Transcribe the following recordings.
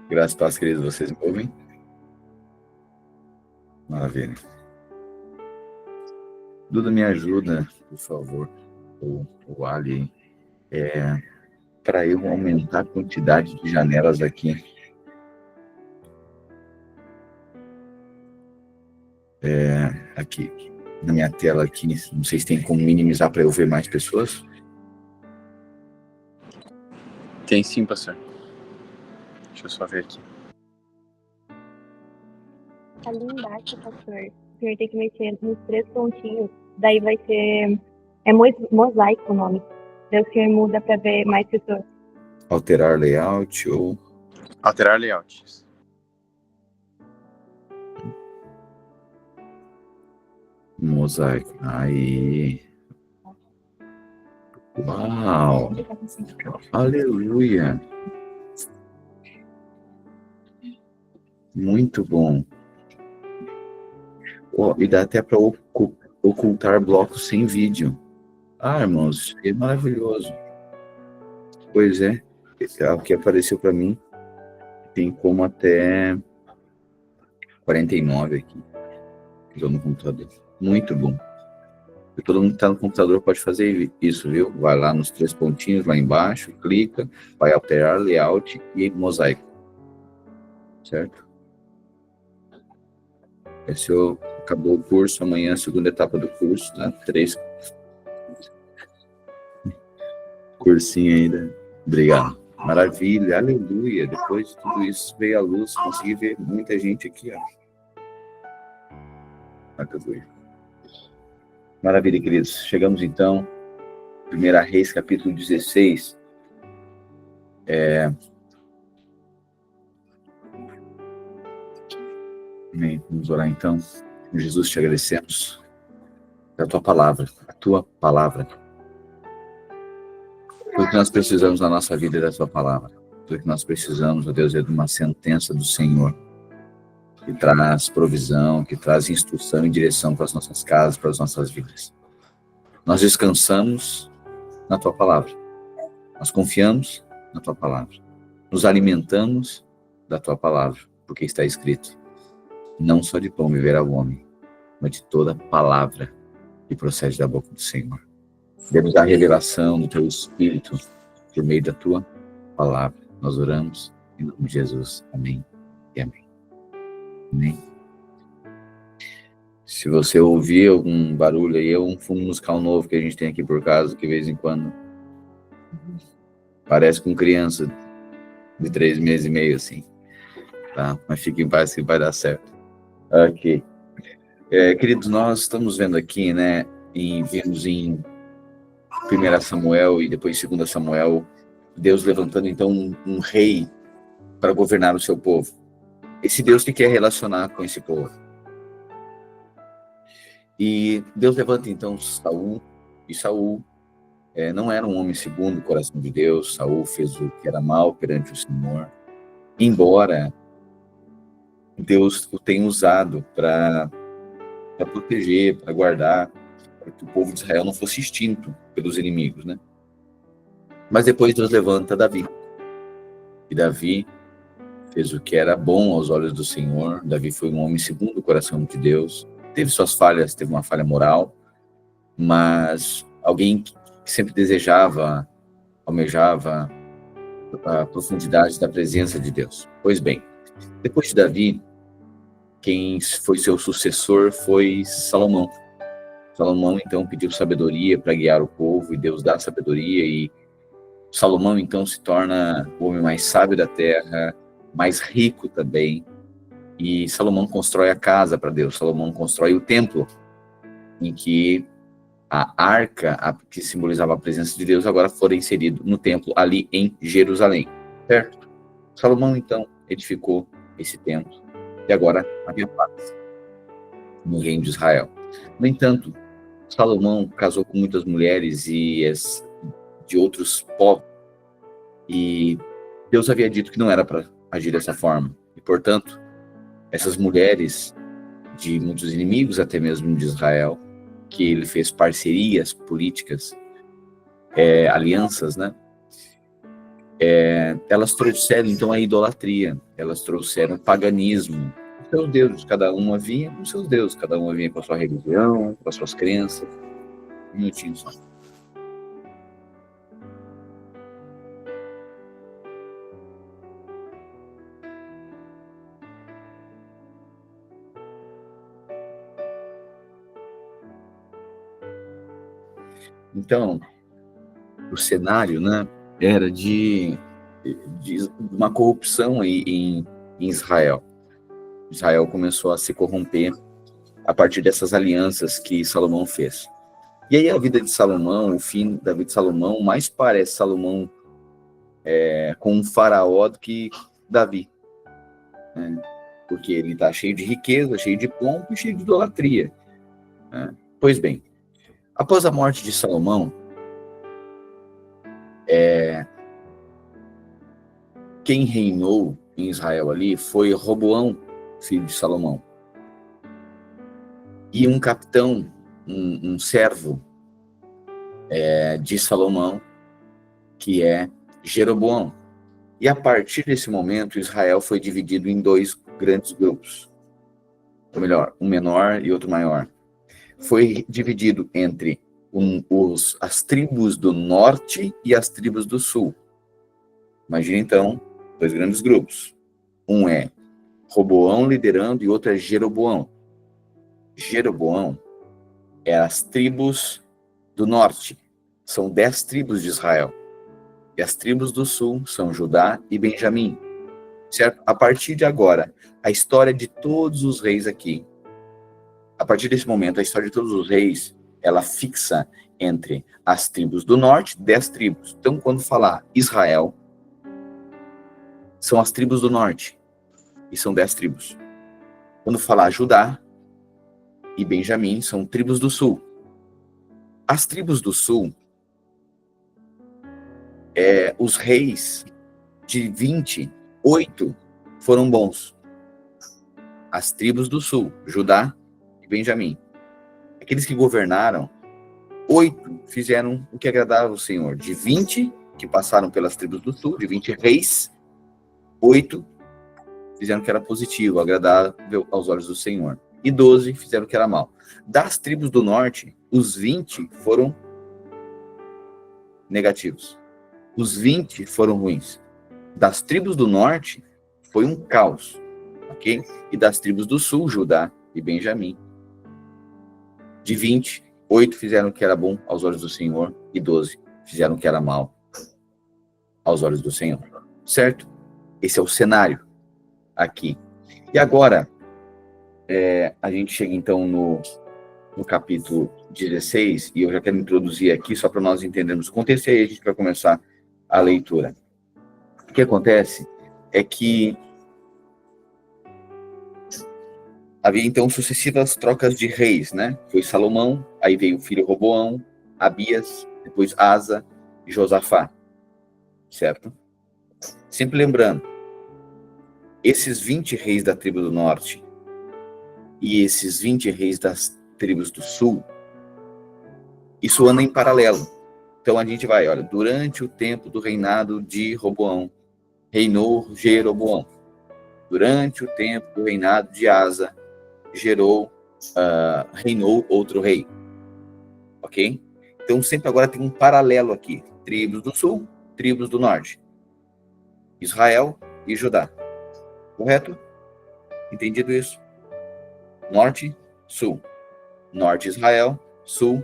Graças a Deus, queridos, vocês me ouvem? Maravilha. Duda, me ajuda, por favor, o Ali, para eu aumentar a quantidade de janelas aqui. Aqui, na minha tela aqui, não sei se tem como minimizar para eu ver mais pessoas. Tem sim, pastor. Deixa eu só ver aqui. Ali embaixo, pastor, o senhor tem que mexer nos 3 pontinhos, daí vai ser... É mosaico o nome. Daí o senhor muda para ver mais pessoas. Alterar layout ou... Alterar layout. Mosaico. Aí. Uau! Aleluia! Muito bom. E dá até para ocultar blocos sem vídeo. Ah, irmãos, é maravilhoso. Pois é, o que apareceu para mim tem como até 49 aqui. Estou no computador. Muito bom. E todo mundo que está no computador pode fazer isso, viu? Vai lá nos 3 pontinhos lá embaixo, clica, vai alterar layout e mosaico. Certo? Acabou o curso, amanhã a segunda etapa do curso, tá? 3 cursinho ainda. Obrigado. Maravilha, aleluia. Depois de tudo isso veio a luz, consegui ver muita gente aqui, ó. Aleluia. Maravilha, queridos. Chegamos então, 1 Reis, capítulo 16. Amém. Vamos orar então. Jesus, te agradecemos pela tua palavra, a tua palavra. Tudo que nós precisamos na nossa vida é da tua palavra. Tudo que nós precisamos, ó Deus, é de uma sentença do Senhor, que traz provisão, que traz instrução e direção para as nossas casas, para as nossas vidas. Nós descansamos na tua palavra. Nós confiamos na tua palavra. Nos alimentamos da tua palavra, porque está escrito: não só de pão viverá o homem, mas de toda palavra que procede da boca do Senhor. Demos a revelação do teu Espírito por meio da tua palavra. Nós oramos em nome de Jesus. Amém e amém. Amém. Se você ouvir algum barulho aí, é um fundo musical novo que a gente tem aqui por casa, que de vez em quando parece com criança de 3 meses e meio, assim. Tá? Mas fique em paz que vai dar certo. Ok. Queridos, nós estamos vendo aqui, né, vimos em 1 Samuel e depois 2 Samuel, Deus levantando então um rei para governar o seu povo. Esse Deus que quer relacionar com esse povo. E Deus levanta então Saul, e Saul não era um homem segundo o coração de Deus. Saul fez o que era mal perante o Senhor, embora Deus o tenha usado para proteger, para guardar, para que o povo de Israel não fosse extinto pelos inimigos, né? Mas depois Deus levanta Davi. E Davi fez o que era bom aos olhos do Senhor. Davi foi um homem segundo o coração de Deus. Teve suas falhas, teve uma falha moral, mas alguém que sempre desejava, almejava a profundidade da presença de Deus. Pois bem, depois de Davi, quem foi seu sucessor foi Salomão. Salomão, então, pediu sabedoria para guiar o povo, e Deus dá sabedoria, e Salomão, então, se torna o homem mais sábio da terra, mais rico também, e Salomão constrói a casa para Deus. Salomão constrói o templo, em que a arca, que simbolizava a presença de Deus, agora foi inserido no templo ali em Jerusalém, certo? Salomão, então, edificou esse templo, e agora havia paz no reino de Israel. No entanto, Salomão casou com muitas mulheres e de outros povos, e Deus havia dito que não era para agir dessa forma, e portanto, essas mulheres de muitos inimigos, até mesmo de Israel, que ele fez parcerias políticas, alianças, né? elas trouxeram então a idolatria, elas trouxeram o paganismo. Os seus deuses, cada uma vinha com seus deuses, cada uma vinha com a sua religião, com as suas crenças. Um minutinho só. Então, o cenário, né, era de uma corrupção aí em Israel. Israel começou a se corromper a partir dessas alianças que Salomão fez. E aí a vida de Salomão, o fim da vida de Salomão, mais parece Salomão com um faraó do que Davi. Né? Porque ele está cheio de riqueza, cheio de pompa e cheio de idolatria. Né? Pois bem, após a morte de Salomão, quem reinou em Israel ali foi Roboão, filho de Salomão. E um capitão, um servo de Salomão, que é Jeroboão. E a partir desse momento, Israel foi dividido em dois grandes grupos. Ou melhor, um menor e outro maior. Foi dividido entre as tribos do norte e as tribos do sul. Imagina então, dois grandes grupos. Um é Roboão liderando e outro é Jeroboão. Jeroboão é as tribos do norte. São 10 tribos de Israel. E as tribos do sul são Judá e Benjamim. Certo? A partir de agora, a história de todos os reis aqui, a partir desse momento, a história de todos os reis, ela fixa entre as tribos do norte, 10 tribos. Então, quando falar Israel, são as tribos do norte, e são 10 tribos. Quando falar Judá e Benjamim, são tribos do sul. As tribos do sul, os reis de 28 foram bons. As tribos do sul, Judá e Benjamim. Aqueles que governaram, 8 fizeram o que agradava ao Senhor. De 20 que passaram pelas tribos do sul, de 20 reis, 8 fizeram o que era positivo, agradável aos olhos do Senhor. E 12 fizeram o que era mal. Das tribos do norte, os 20 foram negativos. Os 20 foram ruins. Das tribos do norte, foi um caos. Ok? E das tribos do sul, Judá e Benjamim, de 20, 8 fizeram o que era bom aos olhos do Senhor e 12 fizeram o que era mal aos olhos do Senhor. Certo? Esse é o cenário aqui. E agora, a gente chega então no capítulo 16, e eu já quero introduzir aqui só para nós entendermos o contexto, e aí a gente vai começar a leitura. O que acontece é que havia então sucessivas trocas de reis, né? Foi Salomão, aí veio o filho Roboão, Abias, depois Asa e Josafá, certo? Sempre lembrando, esses 20 reis da tribo do norte e esses 20 reis das tribos do sul, isso anda em paralelo. Então a gente vai, olha, durante o tempo do reinado de Roboão, reinou Jeroboão. Durante o tempo do reinado de Asa, reinou outro rei. Ok? Então sempre agora tem um paralelo aqui. Tribos do sul, tribos do norte. Israel e Judá. Correto? Entendido isso? Norte, sul. Norte, Israel. Sul,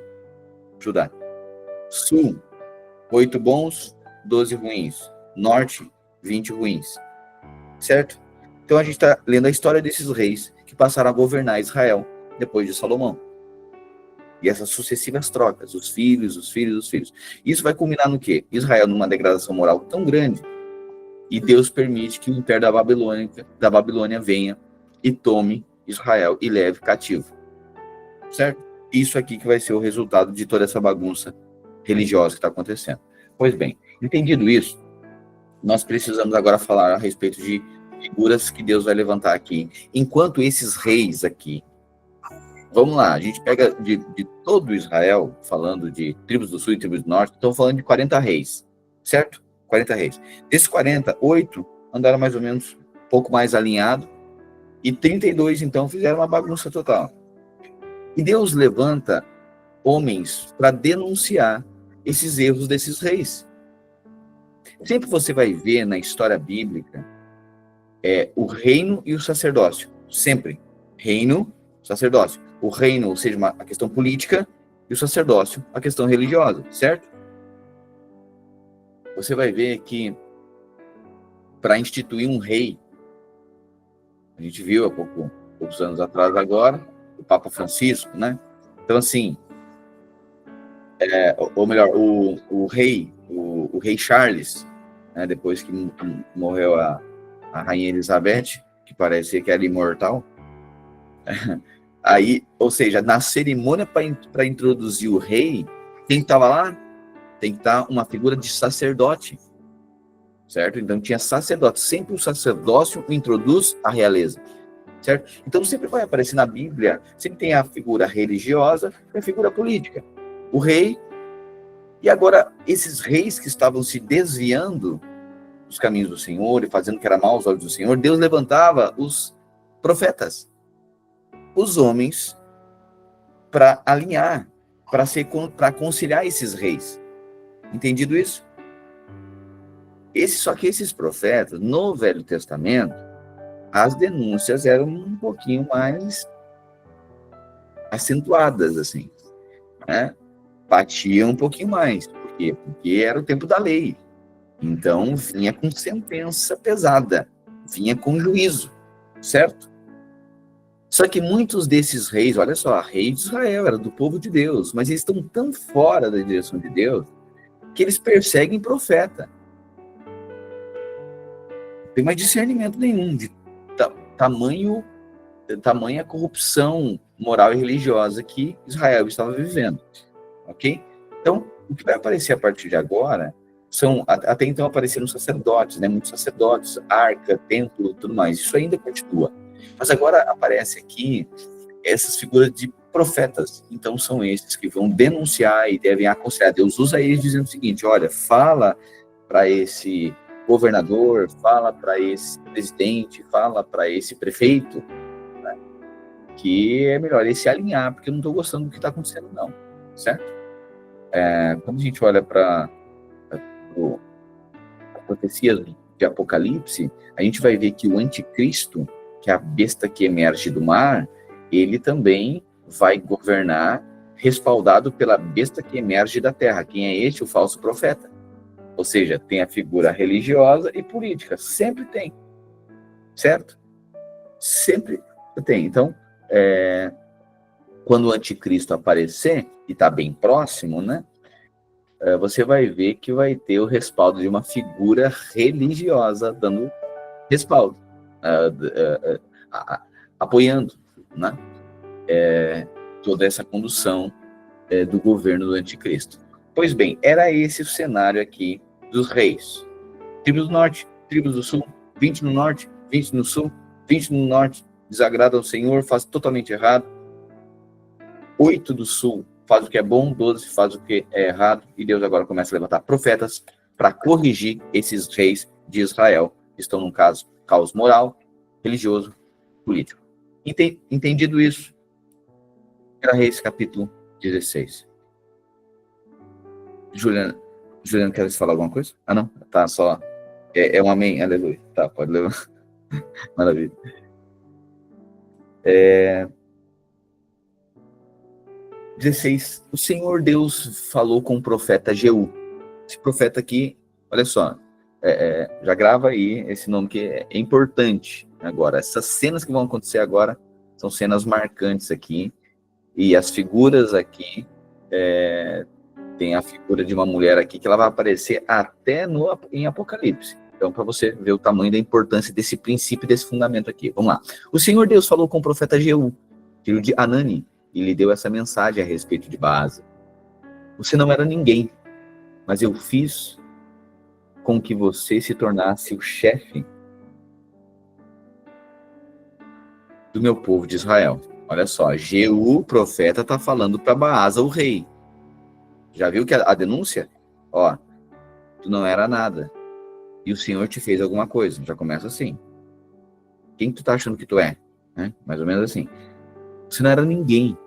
Judá. Sul, 8 bons, 12 ruins. Norte, 20 ruins. Certo? Então a gente está lendo a história desses reis que passaram a governar Israel depois de Salomão. E essas sucessivas trocas, os filhos, os filhos, os filhos. Isso vai culminar no quê? Israel numa degradação moral tão grande, e Deus permite que o império da Babilônia venha e tome Israel e leve cativo. Certo? Isso aqui que vai ser o resultado de toda essa bagunça religiosa que está acontecendo. Pois bem, entendido isso, nós precisamos agora falar a respeito de figuras que Deus vai levantar aqui. Enquanto esses reis aqui, vamos lá, a gente pega de todo Israel, falando de tribos do sul e tribos do norte, estão falando de 40 reis, certo? 40 reis. Desses 40, 8 andaram mais ou menos um pouco mais alinhado, e 32, então, fizeram uma bagunça total. E Deus levanta homens para denunciar esses erros desses reis. Sempre você vai ver na história bíblica o reino e o sacerdócio. Sempre. Reino, sacerdócio. O reino, ou seja, a questão política, e o sacerdócio, a questão religiosa, certo? Você vai ver que para instituir um rei, a gente viu há poucos anos atrás agora, o Papa Francisco, né? Então, assim, ou melhor, o rei Charles, né, depois que morreu a Rainha Elizabeth, que parecia que era imortal, aí, ou seja, na cerimônia para introduzir o rei, quem estava lá? Tem que estar uma figura de sacerdote, certo? Então tinha sacerdote, sempre o sacerdócio introduz a realeza, certo? Então sempre vai aparecer na Bíblia, sempre tem a figura religiosa e a figura política. O rei, e agora esses reis que estavam se desviando dos caminhos do Senhor e fazendo o que era mal aos olhos do Senhor, Deus levantava os profetas, os homens, para alinhar, para conciliar esses reis. Entendido isso? Só que esses profetas, no Velho Testamento, as denúncias eram um pouquinho mais acentuadas, assim, né? Batiam um pouquinho mais. Por quê? Porque era o tempo da lei. Então, vinha com sentença pesada, vinha com juízo, certo? Só que muitos desses reis, olha só, rei de Israel, era do povo de Deus, mas eles estão tão fora da direção de Deus que eles perseguem profeta. Não tem mais discernimento nenhum de tamanha corrupção moral e religiosa que Israel estava vivendo, ok? Então, o que vai aparecer a partir de agora até então apareceram sacerdotes, né? Muitos sacerdotes, arca, templo, tudo mais. Isso ainda continua. Mas agora aparece aqui essas figuras de profetas. Então são esses que vão denunciar e devem aconselhar. Deus usa eles dizendo o seguinte: olha, fala para esse governador, fala para esse presidente, fala para esse prefeito, né, que é melhor ele se alinhar, porque eu não estou gostando do que está acontecendo, não. Certo? Quando a gente olha para as profecias de Apocalipse, a gente vai ver que o anticristo, que é a besta que emerge do mar, ele também vai governar respaldado pela besta que emerge da terra. Quem é este? O falso profeta. Ou seja, tem a figura religiosa e política. Sempre tem. Certo? Sempre tem. Então, quando o anticristo aparecer, e está bem próximo, né? Você vai ver que vai ter o respaldo de uma figura religiosa dando respaldo, apoiando, né, toda essa condução do governo do anticristo. Pois bem, era esse o cenário aqui dos reis. Tribos do norte, tribos do sul, 20 no norte, 20 no sul, 20 no norte, desagrada ao Senhor, faz totalmente errado. 8 do sul faz o que é bom, 12 faz o que é errado, e Deus agora começa a levantar profetas para corrigir esses reis de Israel, que estão num caos moral, religioso, político. Entendido isso, 1 Reis, capítulo 16. Juliana, quer falar alguma coisa? Ah, não? Tá, só. É um amém, aleluia. Tá, pode levar. Maravilha. 16. O Senhor Deus falou com o profeta Jeú. Esse profeta aqui, olha só, já grava aí esse nome que é importante. Agora, essas cenas que vão acontecer agora são cenas marcantes aqui. E as figuras aqui, tem a figura de uma mulher aqui que ela vai aparecer até em Apocalipse. Então, para você ver o tamanho da importância desse princípio, desse fundamento aqui. Vamos lá. O Senhor Deus falou com o profeta Jeú, filho de Anani, e lhe deu essa mensagem a respeito de Baasa. Você não era ninguém, mas eu fiz com que você se tornasse o chefe do meu povo de Israel. Olha só, Jeú, o profeta, está falando para Baasa, o rei. Já viu que a denúncia? Ó, tu não era nada, e o Senhor te fez alguma coisa. Já começa assim. Quem tu tá achando que tu é? Né? Mais ou menos assim. Você não era ninguém,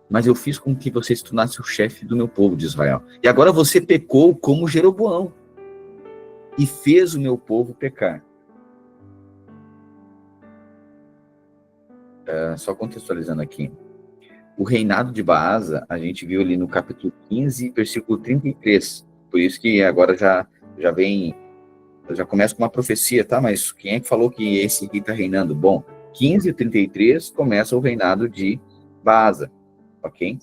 mas eu fiz com que você se tornasse o chefe do meu povo de Israel. E agora você pecou como Jeroboão e fez o meu povo pecar. Só contextualizando aqui. O reinado de Baasa, a gente viu ali no capítulo 15, versículo 33. Por isso que agora já começa com uma profecia, tá? Mas quem é que falou que esse aqui está reinando? Bom, 15 e 33 começa o reinado de Baasa, ok?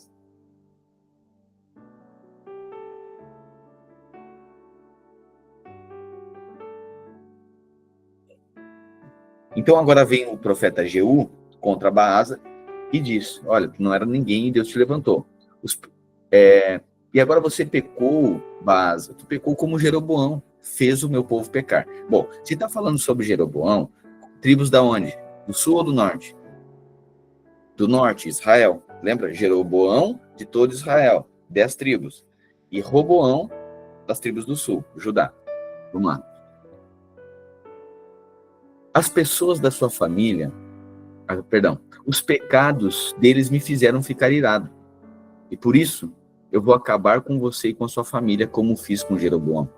Então agora vem o profeta Jeú contra Baasa e diz, olha, tu não era ninguém e Deus te levantou. E agora você pecou, Baasa, tu pecou como Jeroboão, fez o meu povo pecar. Bom, se está falando sobre Jeroboão, tribos da onde? Do sul ou do norte? Do norte, Israel. Lembra? Jeroboão de todo Israel, 10 tribos. E Roboão das tribos do sul, Judá. Vamos lá. As pessoas da sua família, os pecados deles me fizeram ficar irado. E por isso, eu vou acabar com você e com a sua família, como fiz com Jeroboão.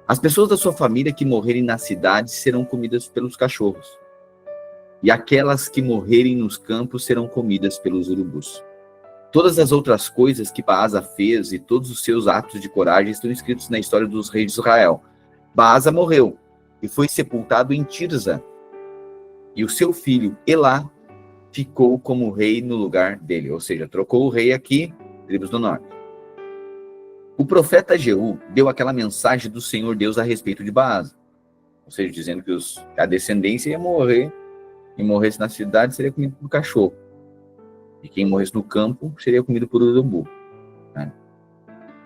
As pessoas da sua família que morrerem na cidade serão comidas pelos cachorros. E aquelas que morrerem nos campos serão comidas pelos urubus. Todas as outras coisas que Baasa fez e todos os seus atos de coragem estão escritos na história dos reis de Israel. Baasa morreu e foi sepultado em Tirza. E o seu filho, Elá, ficou como rei no lugar dele. Ou seja, trocou o rei aqui, tribos do norte. O profeta Jeú deu aquela mensagem do Senhor Deus a respeito de Baasa. Ou seja, dizendo que a descendência ia morrer. Quem morresse na cidade seria comido por cachorro. E quem morresse no campo seria comido por urubu. Né?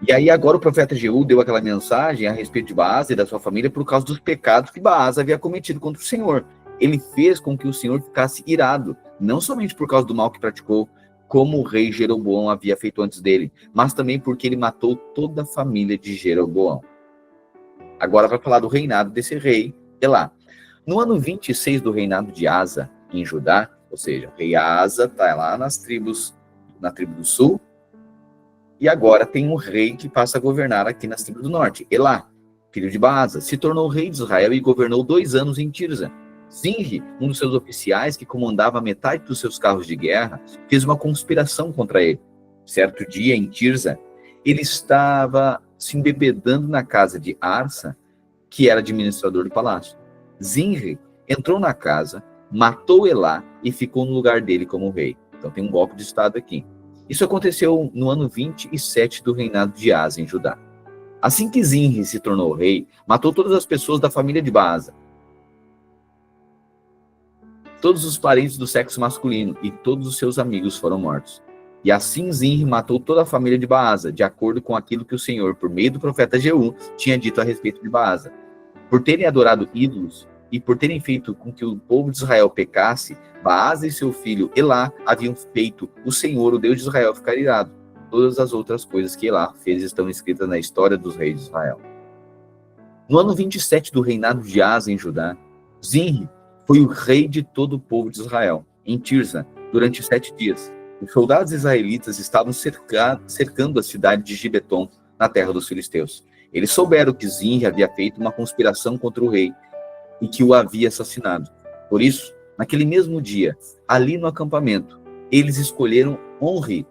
E aí agora o profeta Jeú deu aquela mensagem a respeito de Baasa e da sua família por causa dos pecados que Baasa havia cometido contra o Senhor. Ele fez com que o Senhor ficasse irado, não somente por causa do mal que praticou, como o rei Jeroboão havia feito antes dele, mas também porque ele matou toda a família de Jeroboão. Agora vai falar do reinado desse rei, Elá. No ano 26 do reinado de Asa, em Judá, ou seja, o rei Asa está lá na tribo do sul, e agora tem um rei que passa a governar aqui nas tribos do norte, Elá, filho de Baasa, se tornou rei de Israel e governou 2 anos em Tirza. Zinri, um dos seus oficiais, que comandava metade dos seus carros de guerra, fez uma conspiração contra ele. Certo dia, em Tirza, ele estava se embebedando na casa de Arsa, que era administrador do palácio. Zinri entrou na casa, matou Elá e ficou no lugar dele como rei. Então tem um golpe de estado aqui. Isso aconteceu no ano 27 do reinado de Asa em Judá. Assim que Zinri se tornou rei, matou todas as pessoas da família de Baasa, todos os parentes do sexo masculino, e todos os seus amigos foram mortos. E assim Zinri matou toda a família de Baasa, de acordo com aquilo que o Senhor, por meio do profeta Jeú, tinha dito a respeito de Baasa. Por terem adorado ídolos e por terem feito com que o povo de Israel pecasse, Baasa e seu filho Elá haviam feito o Senhor, o Deus de Israel, ficar irado. Todas as outras coisas que Elá fez estão escritas na história dos reis de Israel. No ano 27 do reinado de Asa em Judá, Zinri foi o rei de todo o povo de Israel, em Tirza, durante 7 dias. Os soldados israelitas estavam cercando a cidade de Gibeton, na terra dos filisteus. Eles souberam que Zinri havia feito uma conspiração contra o rei e que o havia assassinado. Por isso, naquele mesmo dia, ali no acampamento, eles escolheram Onri,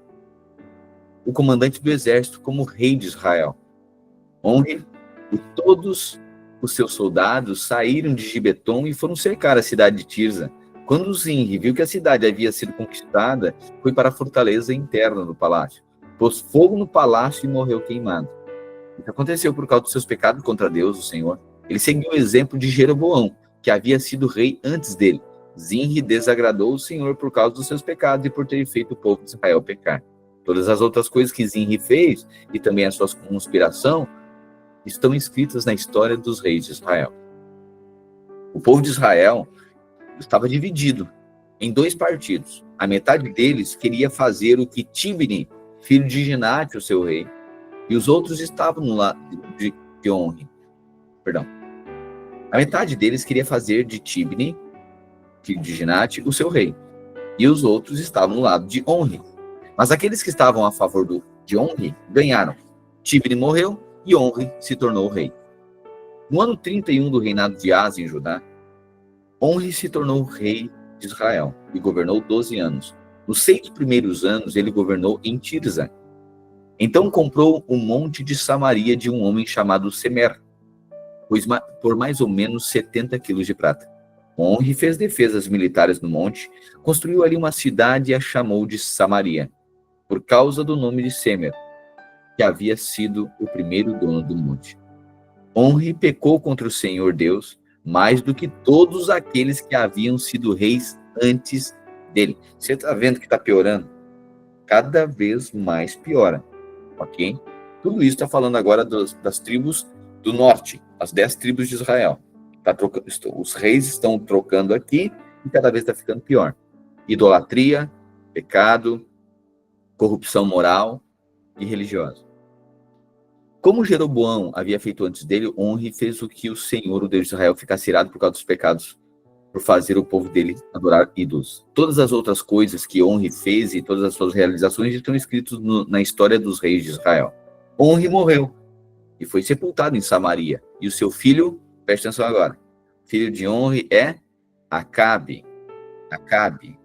o comandante do exército, como rei de Israel. Onri e todos os seus soldados saíram de Gibeton e foram cercar a cidade de Tirza. Quando Zinri viu que a cidade havia sido conquistada, foi para a fortaleza interna do palácio. Pôs fogo no palácio e morreu queimado. Isso aconteceu por causa dos seus pecados contra Deus, o Senhor. Ele seguiu o exemplo de Jeroboão, que havia sido rei antes dele. Zinri desagradou o Senhor por causa dos seus pecados e por ter feito o povo de Israel pecar. Todas as outras coisas que Zinri fez, e também a sua conspiração, estão escritas na história dos reis de Israel. O povo de Israel estava dividido em 2 partidos. A metade deles queria fazer o que Tibni, filho de Ginate, o seu rei, e os outros estavam no lado de Onri. A metade deles queria fazer de Tibni, filho de Ginate, o seu rei, e os outros estavam no lado de Onri. Mas aqueles que estavam a favor de Onri ganharam. Tibni morreu e Onri se tornou rei. No ano 31 do reinado de Asa em Judá, Onri se tornou rei de Israel e governou 12 anos. Nos 6 primeiros anos, ele governou em Tirza. Então comprou o monte de Samaria de um homem chamado Semer, por mais ou menos 70 quilos de prata. Onri fez defesas militares no monte, construiu ali uma cidade e a chamou de Samaria, por causa do nome de Semer, que havia sido o primeiro dono do monte. Onri pecou contra o Senhor Deus, mais do que todos aqueles que haviam sido reis antes dele. Você está vendo que está piorando? Cada vez mais piora, ok? Tudo isso está falando agora das tribos do norte, as 10 tribos de Israel. Os reis estão trocando aqui e cada vez está ficando pior. Idolatria, pecado, corrupção moral e religiosa. Como Jeroboão havia feito antes dele, Onri fez o que o Senhor, o Deus de Israel, ficasse irado por causa dos pecados, por fazer o povo dele adorar ídolos. Todas as outras coisas que Onri fez e todas as suas realizações estão escritas na história dos reis de Israel. Onri morreu e foi sepultado em Samaria. E o seu filho, preste atenção agora, filho de Onri é Acabe. Acabe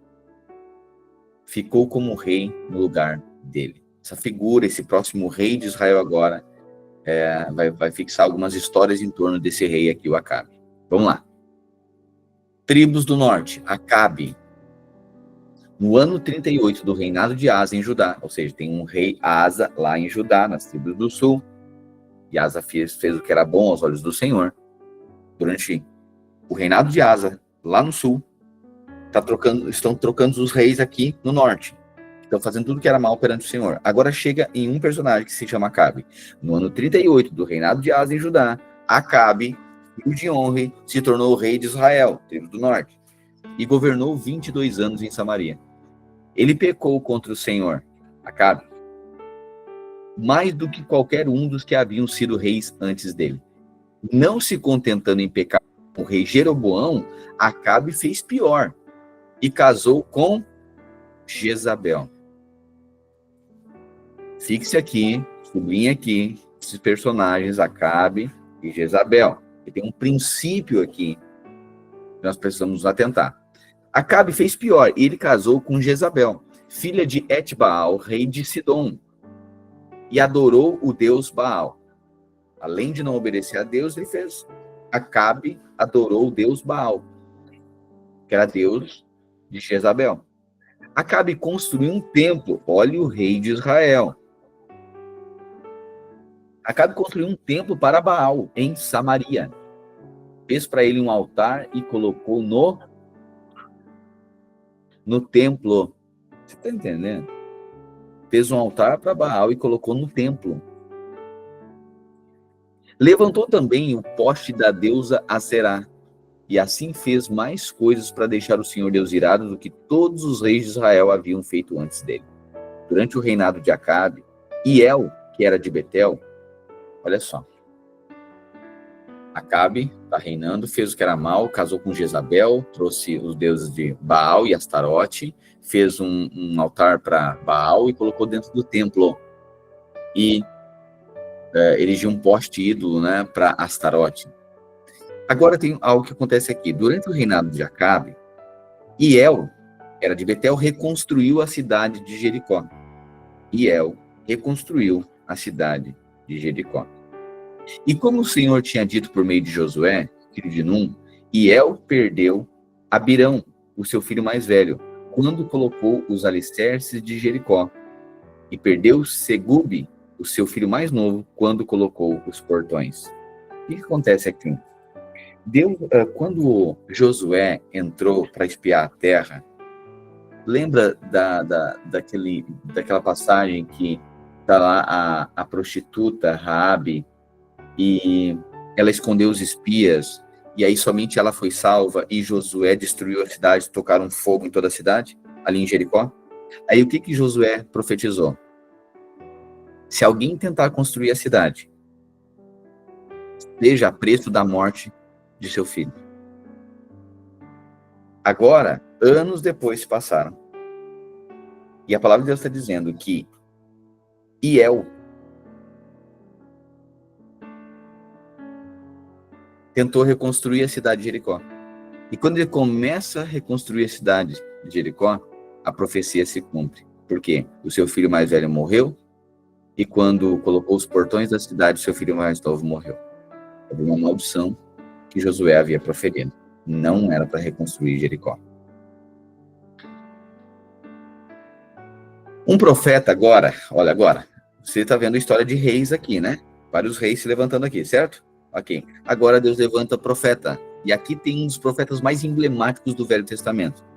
ficou como rei no lugar dele. Essa figura, esse próximo rei de Israel agora, vai fixar algumas histórias em torno desse rei aqui, o Acabe. Vamos lá. Tribos do norte, Acabe. No ano 38 do reinado de Asa em Judá, ou seja, tem um rei Asa lá em Judá, nas tribos do sul, e Asa fez o que era bom aos olhos do Senhor. Durante o reinado de Asa, lá no sul, estão trocando os reis aqui no norte. Estão fazendo tudo que era mal perante o Senhor. Agora chega em um personagem que se chama Acabe. No ano 38 do reinado de Asa em Judá, Acabe, filho de Onri, se tornou rei de Israel, tribo do norte, e governou 22 anos em Samaria. Ele pecou contra o Senhor, Acabe, mais do que qualquer um dos que haviam sido reis antes dele. Não se contentando em pecar com o rei Jeroboão, Acabe fez pior e casou com Jezabel. Fixe aqui, sublinhe aqui, esses personagens, Acabe e Jezabel. E tem um princípio aqui que nós precisamos nos atentar. Acabe fez pior, ele casou com Jezabel, filha de Etbaal, rei de Sidom, e adorou o deus Baal. Além de não obedecer a Deus, Acabe adorou o deus Baal, que era deus de Jezabel. Acabe construiu um templo, olha o rei de Israel. Acabe construiu um templo para Baal, em Samaria. Fez para ele um altar e colocou no templo. Você está entendendo? Fez um altar para Baal e colocou no templo. Levantou também o poste da deusa Aserá. E assim fez mais coisas para deixar o Senhor Deus irado do que todos os reis de Israel haviam feito antes dele. Durante o reinado de Acabe, Hiel, que era de Betel, olha só. Acabe está reinando, fez o que era mal, casou com Jezabel, trouxe os deuses de Baal e Astarote, fez um altar para Baal e colocou dentro do templo. E erigiu um poste ídolo, né, para Astarote. Agora tem algo que acontece aqui. Durante o reinado de Acabe, Hiel, era de Betel, reconstruiu a cidade de Jericó. Hiel reconstruiu a cidade de Jericó. E como o Senhor tinha dito por meio de Josué, filho de Num, Hiel perdeu Abirão, o seu filho mais velho, quando colocou os alicerces de Jericó. E perdeu Segube, o seu filho mais novo, quando colocou os portões. O que acontece aqui? Quando Josué entrou para espiar a terra, lembra daquela passagem que está lá a prostituta Raabe, e ela escondeu os espias, e aí somente ela foi salva, e Josué destruiu a cidade, tocaram fogo em toda a cidade, ali em Jericó? Aí o que Josué profetizou? Se alguém tentar construir a cidade, seja a preço da morte, de seu filho. Agora, anos depois se passaram. E a palavra de Deus está dizendo que Hiel tentou reconstruir a cidade de Jericó. E quando ele começa a reconstruir a cidade de Jericó, a profecia se cumpre. Por quê? O seu filho mais velho morreu, e quando colocou os portões da cidade, seu filho mais novo morreu. Era uma maldição que Josué havia proferido. Não era para reconstruir Jericó. Um profeta agora, olha agora, você está vendo a história de reis aqui, né? Vários reis se levantando aqui, certo? Ok. Agora Deus levanta profeta. E aqui tem um dos profetas mais emblemáticos do Velho Testamento.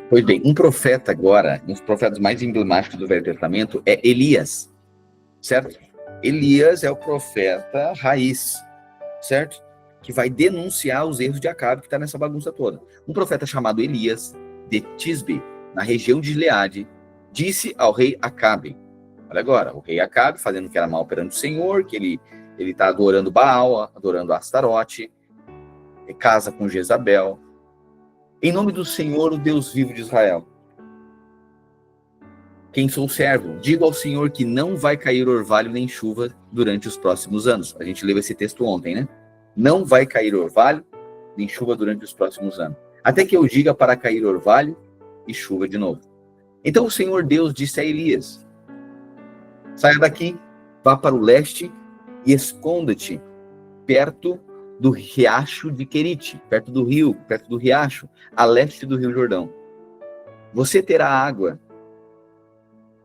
Pois bem, um profeta agora, um dos profetas mais emblemáticos do Velho Testamento é Elias, certo? Elias é o profeta raiz, certo? Que vai denunciar os erros de Acabe, que está nessa bagunça toda. Um profeta chamado Elias, de Tisbe, na região de Gileade, disse ao rei Acabe, olha agora, o rei Acabe fazendo que era mal perante o Senhor, que ele está adorando Baal, adorando Astarote, casa com Jezabel. Em nome do Senhor, o Deus vivo de Israel, quem sou servo, digo ao Senhor que não vai cair orvalho nem chuva durante os próximos anos. A gente leu esse texto ontem, né? Não vai cair orvalho nem chuva durante os próximos anos. Até que eu diga para cair orvalho e chuva de novo. Então o Senhor Deus disse a Elias, saia daqui, vá para o leste e esconda-te perto do riacho de Querite, perto do rio, perto do riacho, a leste do rio Jordão. Você terá água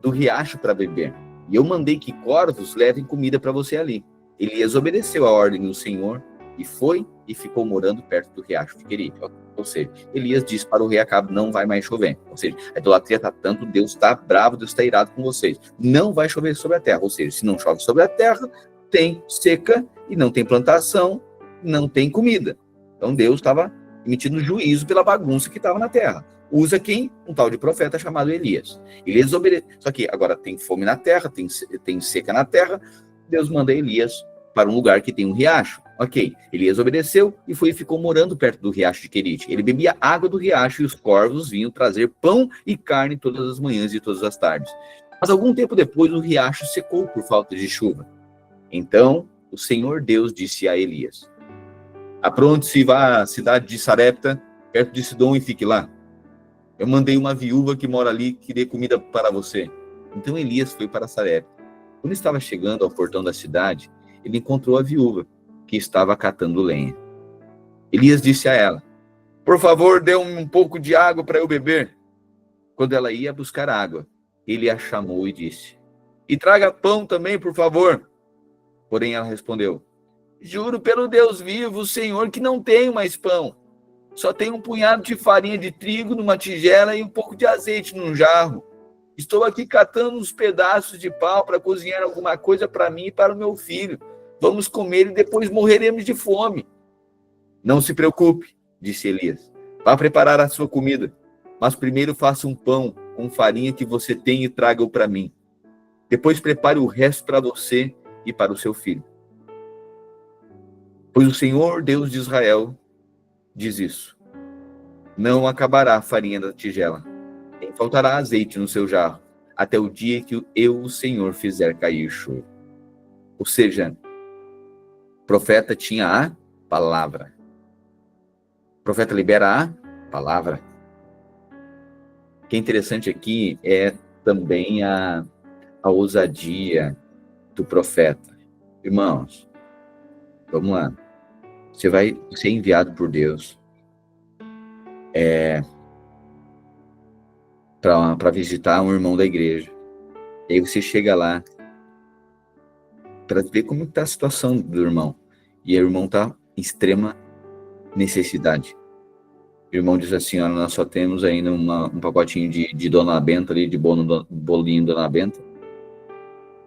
do riacho para beber. E eu mandei que corvos levem comida para você ali. Elias obedeceu a ordem do Senhor e foi e ficou morando perto do riacho de Querite. Ou seja, Elias disse para o rei Acabe, não vai mais chover. Ou seja, a idolatria está tanto, Deus está bravo, Deus está irado com vocês. Não vai chover sobre a terra. Ou seja, se não chove sobre a terra, tem seca e não tem plantação, não tem comida. Então Deus estava emitindo juízo pela bagunça que estava na terra. Usa quem? Um tal de profeta chamado Elias. Elias obedece. Só que agora tem fome na terra, tem seca na terra. Deus manda Elias para um lugar que tem um riacho. Ok. Elias obedeceu e foi e ficou morando perto do riacho de Querite. Ele bebia água do riacho e os corvos vinham trazer pão e carne todas as manhãs e todas as tardes. Mas algum tempo depois o riacho secou por falta de chuva. Então o Senhor Deus disse a Elias, apronte-se e vá à cidade de Sarepta, perto de Sidom, e fique lá. Eu mandei uma viúva que mora ali que dê comida para você. Então Elias foi para Sarepta. Quando estava chegando ao portão da cidade, ele encontrou a viúva, que estava catando lenha. Elias disse a ela, por favor, dê um pouco de água para eu beber. Quando ela ia buscar água, ele a chamou e disse, e traga pão também, por favor. Porém ela respondeu, juro pelo Deus vivo, Senhor, que não tenho mais pão. Só tenho um punhado de farinha de trigo numa tigela e um pouco de azeite num jarro. Estou aqui catando uns pedaços de pau para cozinhar alguma coisa para mim e para o meu filho. Vamos comer e depois morreremos de fome. Não se preocupe, disse Elias. Vá preparar a sua comida. Mas primeiro faça um pão com farinha que você tem e traga-o para mim. Depois prepare o resto para você e para o seu filho. Pois o Senhor, Deus de Israel, diz isso. Não acabará a farinha da tigela, nem faltará azeite no seu jarro, até o dia que eu, o Senhor, fizer cair chuva. Ou seja, o profeta tinha a palavra. O profeta libera a palavra. O que é interessante aqui é também a ousadia do profeta. Irmãos, vamos lá. Você vai ser enviado por Deus para visitar um irmão da igreja. E aí você chega lá para ver como está a situação do irmão. E o irmão está em extrema necessidade. O irmão diz assim, olha, nós só temos ainda um pacotinho de Dona Benta ali, de bolinho Dona Benta,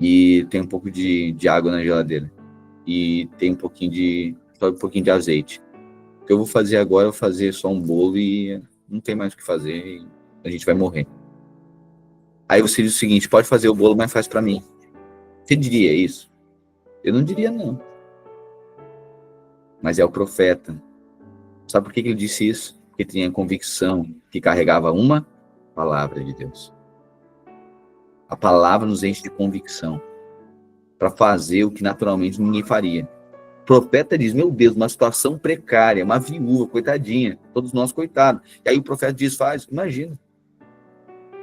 e tem um pouco de água na geladeira, e tem só um pouquinho de azeite. O que eu vou fazer agora, eu vou fazer só um bolo e não tem mais o que fazer, e a gente vai morrer. Aí você diz o seguinte, pode fazer o bolo, mas faz para mim. Você diria isso? Eu não diria não. Mas é o profeta. Sabe por que ele disse isso? Porque tinha convicção que carregava uma palavra de Deus. A palavra nos enche de convicção para fazer o que naturalmente ninguém faria. O profeta diz, meu Deus, uma situação precária, uma viúva, coitadinha, todos nós coitados. E aí o profeta diz, faz, imagina.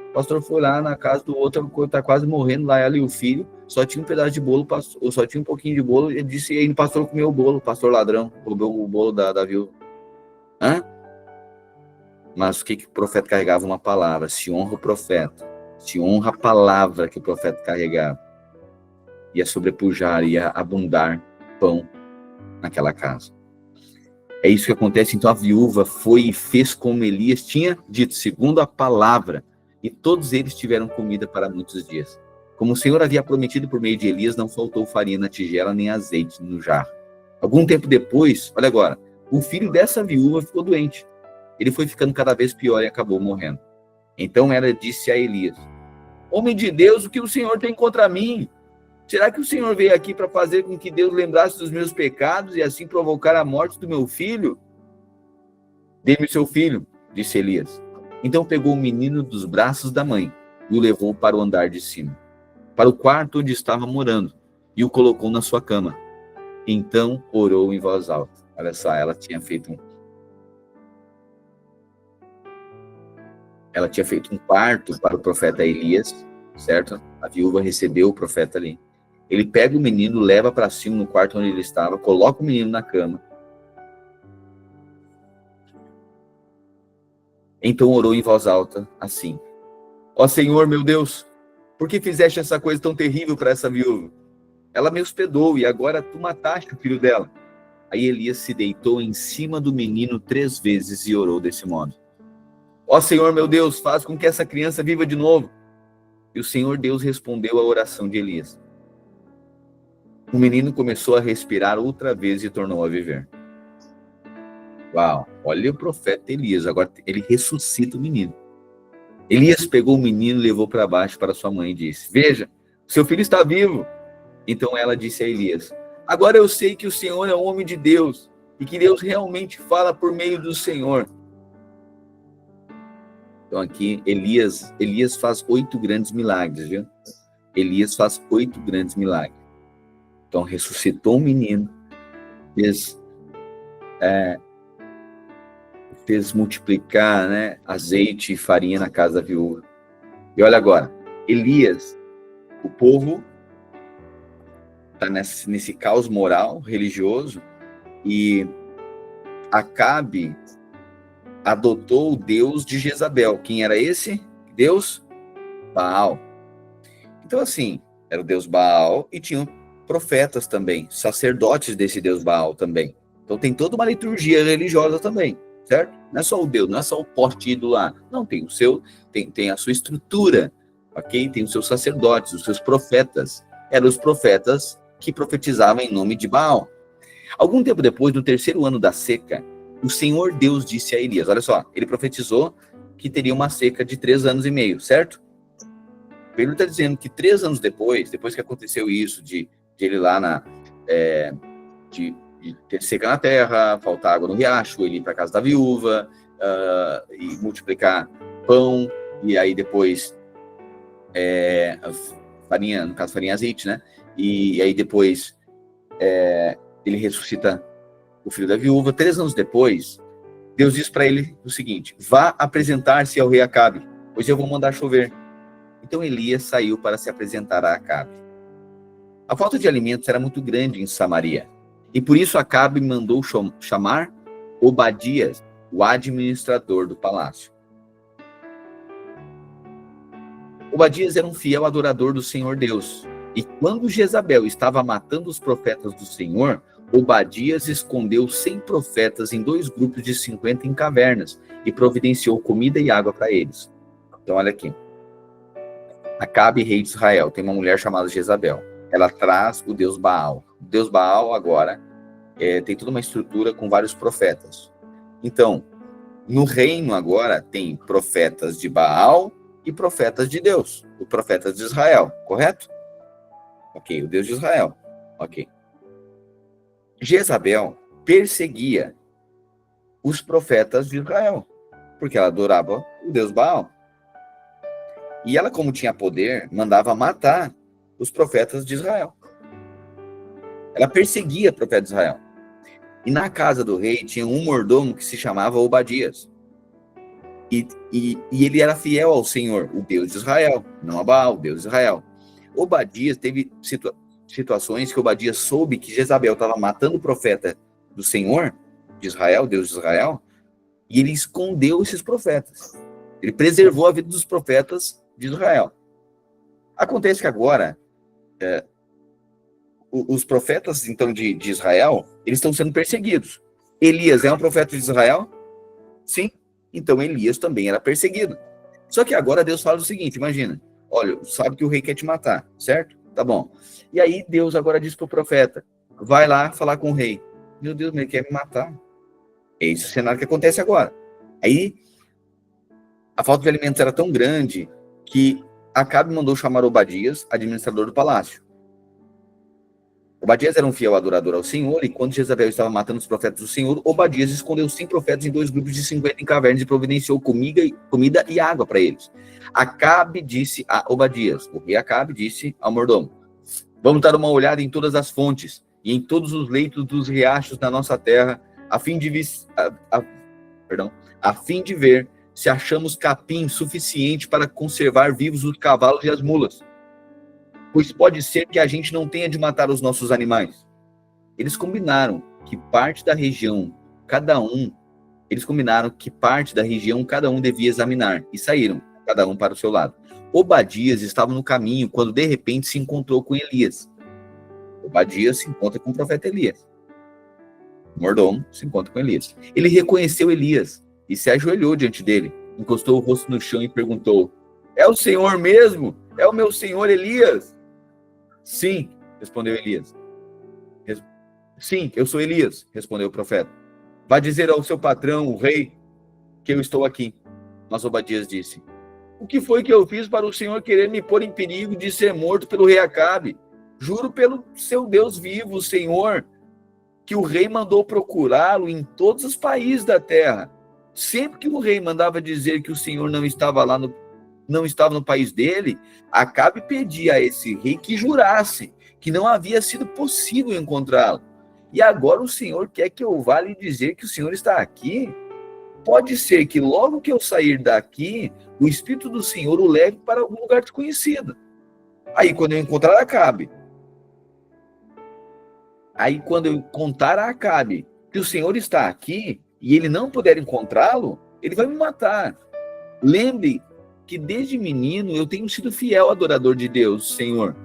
O pastor foi lá na casa do outro, tá quase morrendo lá, ela e o filho, só tinha um pedaço de bolo, só tinha um pouquinho de bolo, ele disse, e aí o pastor comeu o bolo, o pastor ladrão, roubou o bolo da viúva. Hã? Mas o que o profeta carregava? Uma palavra. Se honra o profeta, se honra a palavra que o profeta carregava, ia sobrepujar, ia abundar pão naquela casa. É isso que acontece. Então a viúva foi e fez como Elias tinha dito, segundo a palavra, e todos eles tiveram comida para muitos dias. Como o Senhor havia prometido por meio de Elias, não faltou farinha na tigela nem azeite no jarro. Algum tempo depois, olha agora, o filho dessa viúva ficou doente. Ele foi ficando cada vez pior e acabou morrendo. Então ela disse a Elias, homem de Deus, o que o Senhor tem contra mim? Será que o Senhor veio aqui para fazer com que Deus lembrasse dos meus pecados e assim provocar a morte do meu filho? Dê-me seu filho, disse Elias. Então pegou o menino dos braços da mãe e o levou para o andar de cima, para o quarto onde estava morando, e o colocou na sua cama. Então orou em voz alta. Olha só, ela tinha feito um quarto para o profeta Elias, certo? A viúva recebeu o profeta ali. Ele pega o menino, leva para cima no quarto onde ele estava, coloca o menino na cama. Então orou em voz alta, assim: ó Senhor, meu Deus, por que fizeste essa coisa tão terrível para essa viúva? Ela me hospedou e agora tu mataste o filho dela. Aí Elias se deitou em cima do menino 3 vezes e orou desse modo: ó Senhor, meu Deus, faz com que essa criança viva de novo. E o Senhor Deus respondeu à oração de Elias. O menino começou a respirar outra vez e tornou a viver. Uau, olha o profeta Elias, agora ele ressuscita o menino. Elias pegou o menino, levou para baixo para sua mãe e disse: veja, seu filho está vivo. Então ela disse a Elias: agora eu sei que o Senhor é o homem de Deus e que Deus realmente fala por meio do Senhor. Então aqui Elias faz 8 grandes milagres, viu? Elias faz 8 grandes milagres. Então ressuscitou um menino, fez multiplicar, né, azeite e farinha na casa da viúva. E olha agora, Elias, o povo está nesse caos moral, religioso, e Acabe adotou o Deus de Jezabel. Quem era esse? Deus? Baal. Então assim, era o Deus Baal e tinham profetas também, sacerdotes desse Deus Baal também. Então tem toda uma liturgia religiosa também, certo? Não é só o Deus, não é só o poste ídolo lá. Não, tem tem a sua estrutura, ok? Tem os seus sacerdotes, os seus profetas. Eram os profetas que profetizavam em nome de Baal. Algum tempo depois, no 3º ano da seca, o Senhor Deus disse a Elias, olha só, ele profetizou que teria uma seca de 3 anos e meio, certo? Ele está dizendo que 3 anos depois que aconteceu isso, de ele lá de ter seca na terra, faltar água no riacho, ele ir para a casa da viúva, e multiplicar pão, e aí depois farinha, no caso farinha e azeite, né? E aí depois ele ressuscita o filho da viúva. 3 anos depois, Deus diz para ele o seguinte: vá apresentar-se ao rei Acabe, pois eu vou mandar chover. Então Elias saiu para se apresentar a Acabe. A falta de alimentos era muito grande em Samaria, e por isso Acabe mandou chamar Obadias, o administrador do palácio. Obadias era um fiel adorador do Senhor Deus, E quando Jezabel estava matando os profetas do Senhor, Obadias escondeu 100 profetas em 2 grupos de 50 em cavernas e providenciou comida e água para eles. Então, olha aqui. Acabe, rei de Israel, tem uma mulher chamada Jezabel. Ela traz o deus Baal. O deus Baal, agora, tem toda uma estrutura com vários profetas. Então, no reino agora, tem profetas de Baal e profetas de Deus. O profeta de Israel, correto? Ok, o Deus de Israel. Ok. Jezabel perseguia os profetas de Israel, porque ela adorava o Deus Baal. E ela, como tinha poder, mandava matar os profetas de Israel. Ela perseguia o profeta de Israel. E na casa do rei tinha um mordomo que se chamava Obadias. E ele era fiel ao Senhor, o Deus de Israel, não a Baal, o Deus de Israel. Obadias teve situações que Obadias soube que Jezabel estava matando o profeta do Senhor, de Israel, Deus de Israel, e ele escondeu esses profetas. Ele preservou a vida dos profetas de Israel. Acontece que agora, os profetas, então, de Israel, eles estão sendo perseguidos. Elias é um profeta de Israel? Sim. Então, Elias também era perseguido. Só que agora Deus fala o seguinte, imagina, olha, sabe que o rei quer te matar, certo? Tá bom. E aí Deus agora diz para o profeta, vai lá falar com o rei. Meu Deus, ele quer me matar. É esse o cenário que acontece agora. Aí, a falta de alimentos era tão grande que Acabe mandou chamar Obadias, administrador do palácio. Obadias era um fiel adorador ao Senhor, e quando Jezabel estava matando os profetas do Senhor, Obadias escondeu 100 profetas em 2 grupos de 50 em cavernas e providenciou comida e água para eles. Acabe disse a Obadias, o rei Acabe disse ao mordomo, vamos dar uma olhada em todas as fontes e em todos os leitos dos riachos da nossa terra, a fim de ver se achamos capim suficiente para conservar vivos os cavalos e as mulas. Pois pode ser que a gente não tenha de matar os nossos animais. Eles combinaram que parte da região, cada um devia examinar, e saíram, cada um para o seu lado. Obadias estava no caminho quando de repente se encontrou com Elias. Obadias se encontra com o profeta Elias. O mordomo se encontra com Elias. Ele reconheceu Elias e se ajoelhou diante dele, encostou o rosto no chão e perguntou, é o Senhor mesmo? É o meu senhor Elias? Sim, respondeu Elias. Sim, eu sou Elias, respondeu o profeta. Vá dizer ao seu patrão, o rei, que eu estou aqui. Mas Obadias disse, o que foi que eu fiz para o Senhor querer me pôr em perigo de ser morto pelo rei Acabe? Juro pelo seu Deus vivo, Senhor, que o rei mandou procurá-lo em todos os países da terra. Sempre que o rei mandava dizer que o Senhor não estava no país dele, Acabe pedia a esse rei que jurasse que não havia sido possível encontrá-lo. E agora o Senhor quer que eu vá lhe dizer que o Senhor está aqui? Pode ser que logo que eu sair daqui, o Espírito do Senhor o leve para algum lugar desconhecido. Aí quando eu encontrar a Acabe que o Senhor está aqui e ele não puder encontrá-lo, ele vai me matar. Lembre que desde menino eu tenho sido fiel adorador de Deus, Senhor.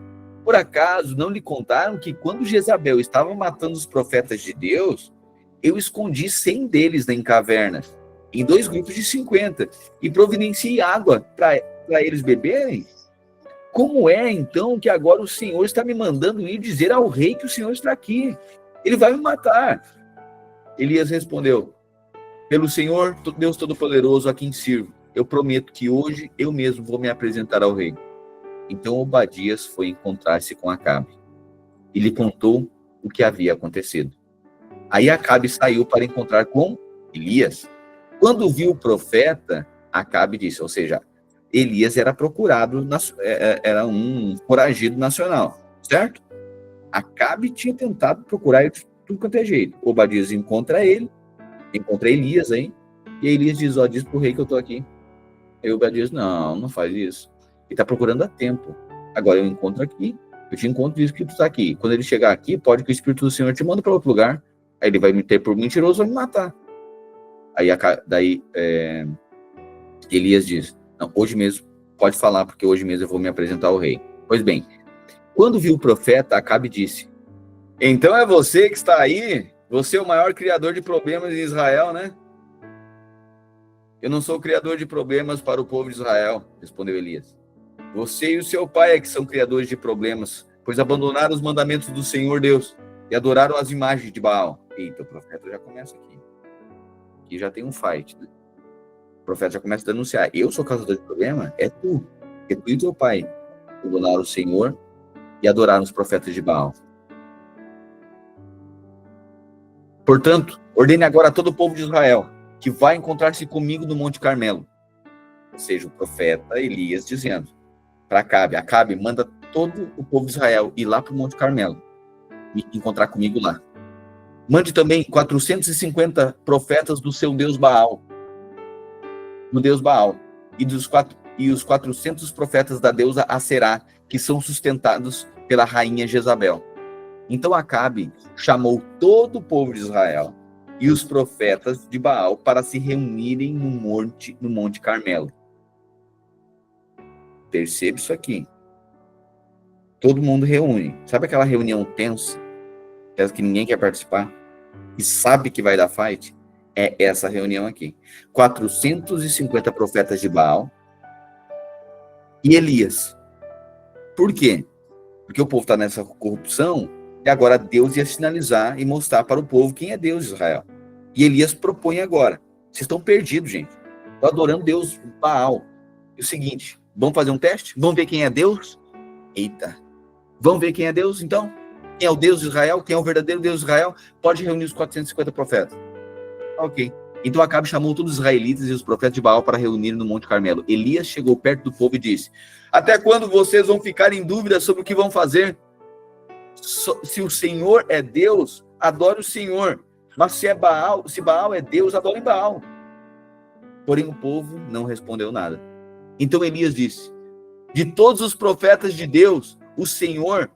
Por acaso não lhe contaram que quando Jezabel estava matando os profetas de Deus, eu escondi 100 deles em cavernas, em 2 grupos de 50, e providenciei água para eles beberem? Como é, então, que agora o Senhor está me mandando ir dizer ao rei que o Senhor está aqui? Ele vai me matar. Elias respondeu, pelo Senhor, Deus Todo-Poderoso, a quem sirvo, eu prometo que hoje eu mesmo vou me apresentar ao rei. Então Obadias foi encontrar-se com Acabe e lhe contou o que havia acontecido. Aí Acabe saiu para encontrar com Elias. Quando viu o profeta, Acabe disse, ou seja, Elias era procurado, era um foragido nacional, certo? Acabe tinha tentado procurar ele de tudo quanto é jeito. Obadias encontra Elias aí, e Elias diz, diz pro rei que eu tô aqui. Aí Obadias, não faz isso. Ele está procurando há tempo. Agora eu encontro aqui, eu te encontro e diz que tu está aqui. Quando ele chegar aqui, pode que o Espírito do Senhor te manda para outro lugar. Aí ele vai me ter por mentiroso e vai me matar. Aí Elias diz, não, hoje mesmo, pode falar, porque hoje mesmo eu vou me apresentar ao rei. Pois bem, Quando viu o profeta, Acabe disse: então é você que está aí? Você é o maior criador de problemas em Israel, né? Eu não sou criador de problemas para o povo de Israel, respondeu Elias. Você e o seu pai é que são criadores de problemas, pois abandonaram os mandamentos do Senhor Deus e adoraram as imagens de Baal. Eita, o profeta já começa aqui. Aqui já tem um fight. O profeta já começa a denunciar. Eu sou causador de problema? É tu. Porque tu e teu pai abandonaram o Senhor e adoraram os profetas de Baal. Portanto, ordene agora a todo o povo de Israel que vai encontrar-se comigo no Monte Carmelo. Ou seja, o profeta Elias dizendo para Acabe: Acabe, manda todo o povo de Israel ir lá para o Monte Carmelo e encontrar comigo lá. Mande também 450 profetas do seu Deus Baal, do Deus Baal, e os 400 profetas da deusa Aserá, que são sustentados pela rainha Jezabel. Então Acabe chamou todo o povo de Israel e os profetas de Baal para se reunirem no Monte Carmelo. Percebe isso aqui. Todo mundo reúne. Sabe aquela reunião tensa, que ninguém quer participar? E sabe que vai dar fight? É essa reunião aqui. 450 profetas de Baal e Elias. Por quê? Porque o povo está nessa corrupção e agora Deus ia sinalizar e mostrar para o povo quem é Deus de Israel. E Elias propõe agora. Vocês estão perdidos, gente. Estão adorando Deus Baal. É o seguinte, vamos fazer um teste? Vamos ver quem é Deus? Eita. Vamos ver quem é Deus, então? Quem é o Deus de Israel? Quem é o verdadeiro Deus de Israel? Pode reunir os 450 profetas. Ok. Então Acabe chamou todos os israelitas e os profetas de Baal para reunir no Monte Carmelo. Elias chegou perto do povo e disse: até quando vocês vão ficar em dúvida sobre o que vão fazer? Se o Senhor é Deus, adore o Senhor. Mas se Baal é Deus, adore Baal. Porém o povo não respondeu nada. Então Elias disse: de todos os profetas de Deus, o Senhor,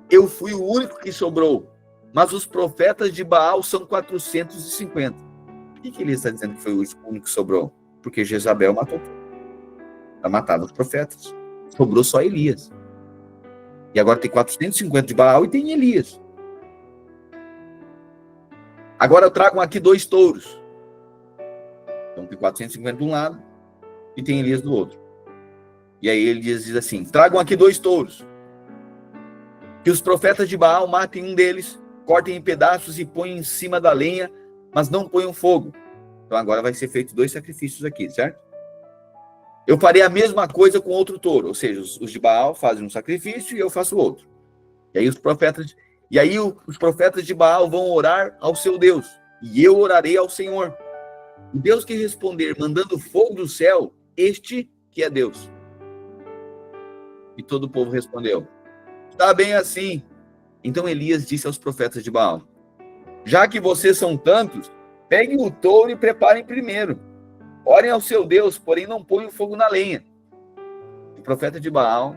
eu fui o único que sobrou. Mas os profetas de Baal são 450. Por que Elias está dizendo que foi o único que sobrou? Porque Jezabel matou tudo. Ela matava os profetas. Sobrou só Elias. E agora tem 450 de Baal e tem Elias. Agora eu trago aqui 2 touros. Então tem 450 de um lado e tem Elias do outro. E aí ele diz assim: tragam aqui 2 touros. Que os profetas de Baal matem um deles, cortem em pedaços e ponham em cima da lenha, mas não ponham fogo. Então agora vai ser feito 2 sacrifícios aqui, certo? Eu farei a mesma coisa com outro touro, ou seja, os de Baal fazem um sacrifício e eu faço outro. E aí os profetas de Baal vão orar ao seu Deus, e eu orarei ao Senhor. O Deus que responder mandando fogo do céu, este que é Deus. E todo o povo respondeu: está bem assim. Então Elias disse aos profetas de Baal: já que vocês são tantos, peguem o touro e preparem primeiro. Orem ao seu Deus, porém não ponham fogo na lenha. Os profetas de Baal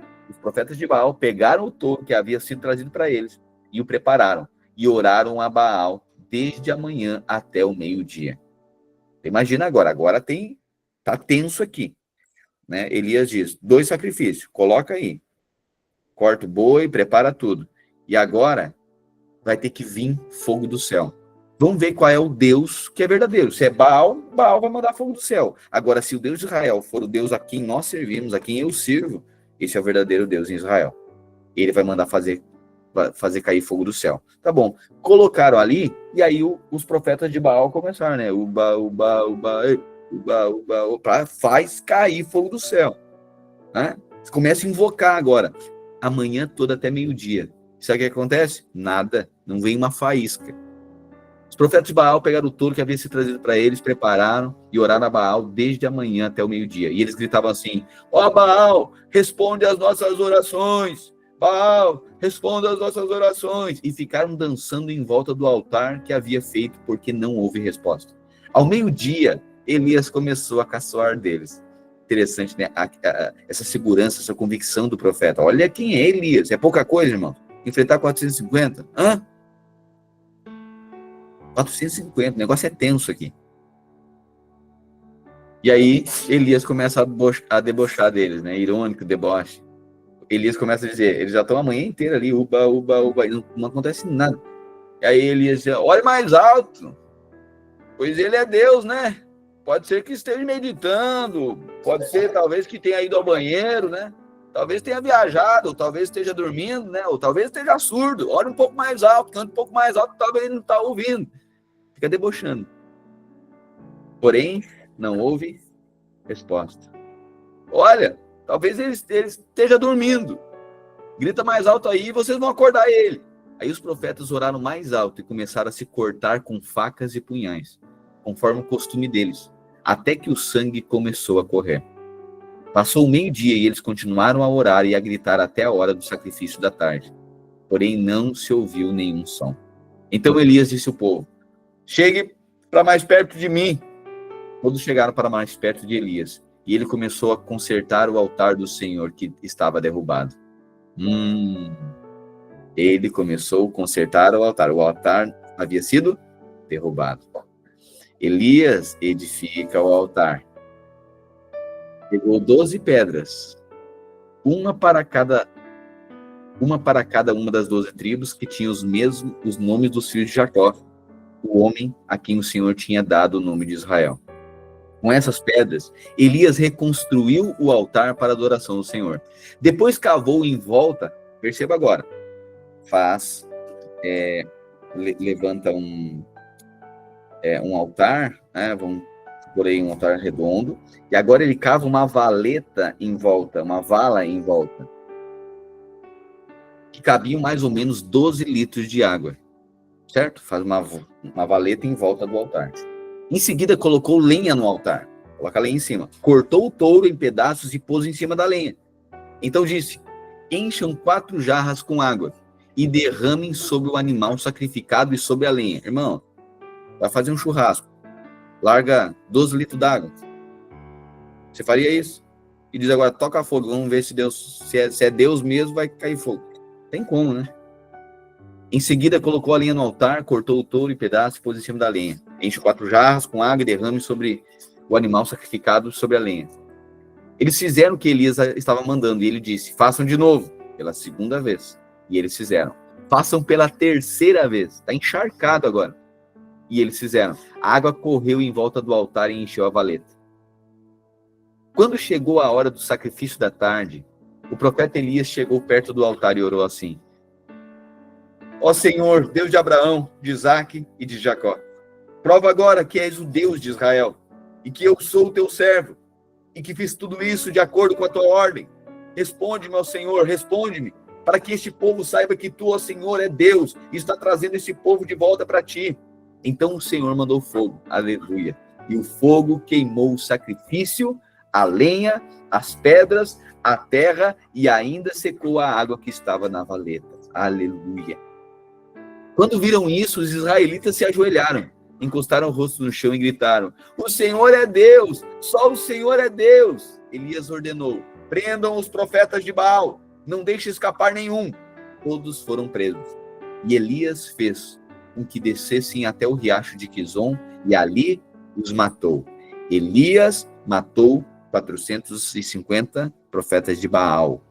pegaram o touro que havia sido trazido para eles e o prepararam. E oraram a Baal desde a manhã até o meio-dia. Imagina agora tá tenso aqui. Né? Elias diz: 2 sacrifícios, coloca aí. Corta o boi, prepara tudo. E agora vai ter que vir fogo do céu. Vamos ver qual é o Deus que é verdadeiro. Se é Baal, Baal vai mandar fogo do céu. Agora, se o Deus de Israel for o Deus a quem nós servimos, a quem eu sirvo, esse é o verdadeiro Deus em Israel. Ele vai mandar fazer cair fogo do céu. Tá bom. Colocaram ali, e aí os profetas de Baal começaram, né? Faz cair fogo do céu. Né? Você começa a invocar agora. Amanhã toda até meio-dia. Sabe o que acontece? Nada. Não vem uma faísca. Os profetas de Baal pegaram o touro que havia sido trazido para eles, prepararam e oraram a Baal desde a manhã até o meio-dia. E eles gritavam assim: ó Baal, responde às nossas orações. Baal, responda às nossas orações. E ficaram dançando em volta do altar que havia feito, porque não houve resposta. Ao meio-dia, Elias começou a caçoar deles. Interessante, né? Essa segurança, essa convicção do profeta. Olha quem é Elias. É pouca coisa, irmão. Enfrentar 450. 450. O negócio é tenso aqui. E aí, Elias começa a debochar deles, né? Irônico, deboche. Elias começa a dizer, eles já estão a manhã inteira ali, uba, uba, uba, e não acontece nada. E aí Elias diz, olhe mais alto, pois ele é Deus, né? Pode ser que esteja meditando, pode ser talvez que tenha ido ao banheiro, né? Talvez tenha viajado, ou talvez esteja dormindo, né? Ou talvez esteja surdo. Olha um pouco mais alto, canta um pouco mais alto, talvez ele não está ouvindo. Fica debochando. Porém, não houve resposta. Olha, talvez ele esteja dormindo. Grita mais alto aí e vocês vão acordar ele. Aí os profetas oraram mais alto e começaram a se cortar com facas e punhais, conforme o costume deles, até que o sangue começou a correr. Passou o meio-dia e eles continuaram a orar e a gritar até a hora do sacrifício da tarde. Porém, não se ouviu nenhum som. Então Elias disse ao povo, chegue para mais perto de mim. Todos chegaram para mais perto de Elias, e ele começou a consertar o altar do Senhor que estava derrubado. Ele começou a consertar o altar havia sido derrubado. Elias edifica o altar. Pegou 12 pedras, uma para cada uma das 12 tribos que tinham os nomes dos filhos de Jacó, o homem a quem o Senhor tinha dado o nome de Israel. Com essas pedras, Elias reconstruiu o altar para a adoração do Senhor. Depois cavou em volta, perceba agora, levanta um altar, né, vamos por aí um altar redondo, e agora ele cava uma valeta em volta, uma vala em volta, que cabiam mais ou menos 12 litros de água, certo? Faz uma valeta em volta do altar. Em seguida, colocou lenha no altar. Coloca a lenha em cima. Cortou o touro em pedaços e pôs em cima da lenha. Então disse, encham 4 jarras com água e derramem sobre o animal sacrificado e sobre a lenha. Irmão, vai fazer um churrasco. Larga 12 litros d'água. Você faria isso? E diz agora, toca fogo. Vamos ver se Deus, se é Deus mesmo, vai cair fogo. Tem como, né? Em seguida, colocou a lenha no altar, cortou o touro em pedaços e pôs em cima da lenha. Enche 4 jarras com água e derrame sobre o animal sacrificado sobre a lenha. Eles fizeram o que Elias estava mandando, e ele disse, façam de novo, pela segunda vez. E eles fizeram. Façam pela terceira vez. Está encharcado agora. E eles fizeram. A água correu em volta do altar e encheu a valeta. Quando chegou a hora do sacrifício da tarde, o profeta Elias chegou perto do altar e orou assim, ó Senhor, Deus de Abraão, de Isaque e de Jacó, prova agora que és o Deus de Israel, e que eu sou o teu servo, e que fiz tudo isso de acordo com a tua ordem. Responde-me, ó Senhor, responde-me, para que este povo saiba que tu, ó Senhor, é Deus, e está trazendo esse povo de volta para ti. Então o Senhor mandou fogo, aleluia, e o fogo queimou o sacrifício, a lenha, as pedras, a terra, e ainda secou a água que estava na valeta, aleluia. Quando viram isso, os israelitas se ajoelharam, encostaram o rosto no chão e gritaram, o Senhor é Deus, só o Senhor é Deus. Elias ordenou, prendam os profetas de Baal, não deixe escapar nenhum. Todos foram presos. E Elias fez com que descessem até o riacho de Quizon, e ali os matou. Elias matou 450 profetas de Baal.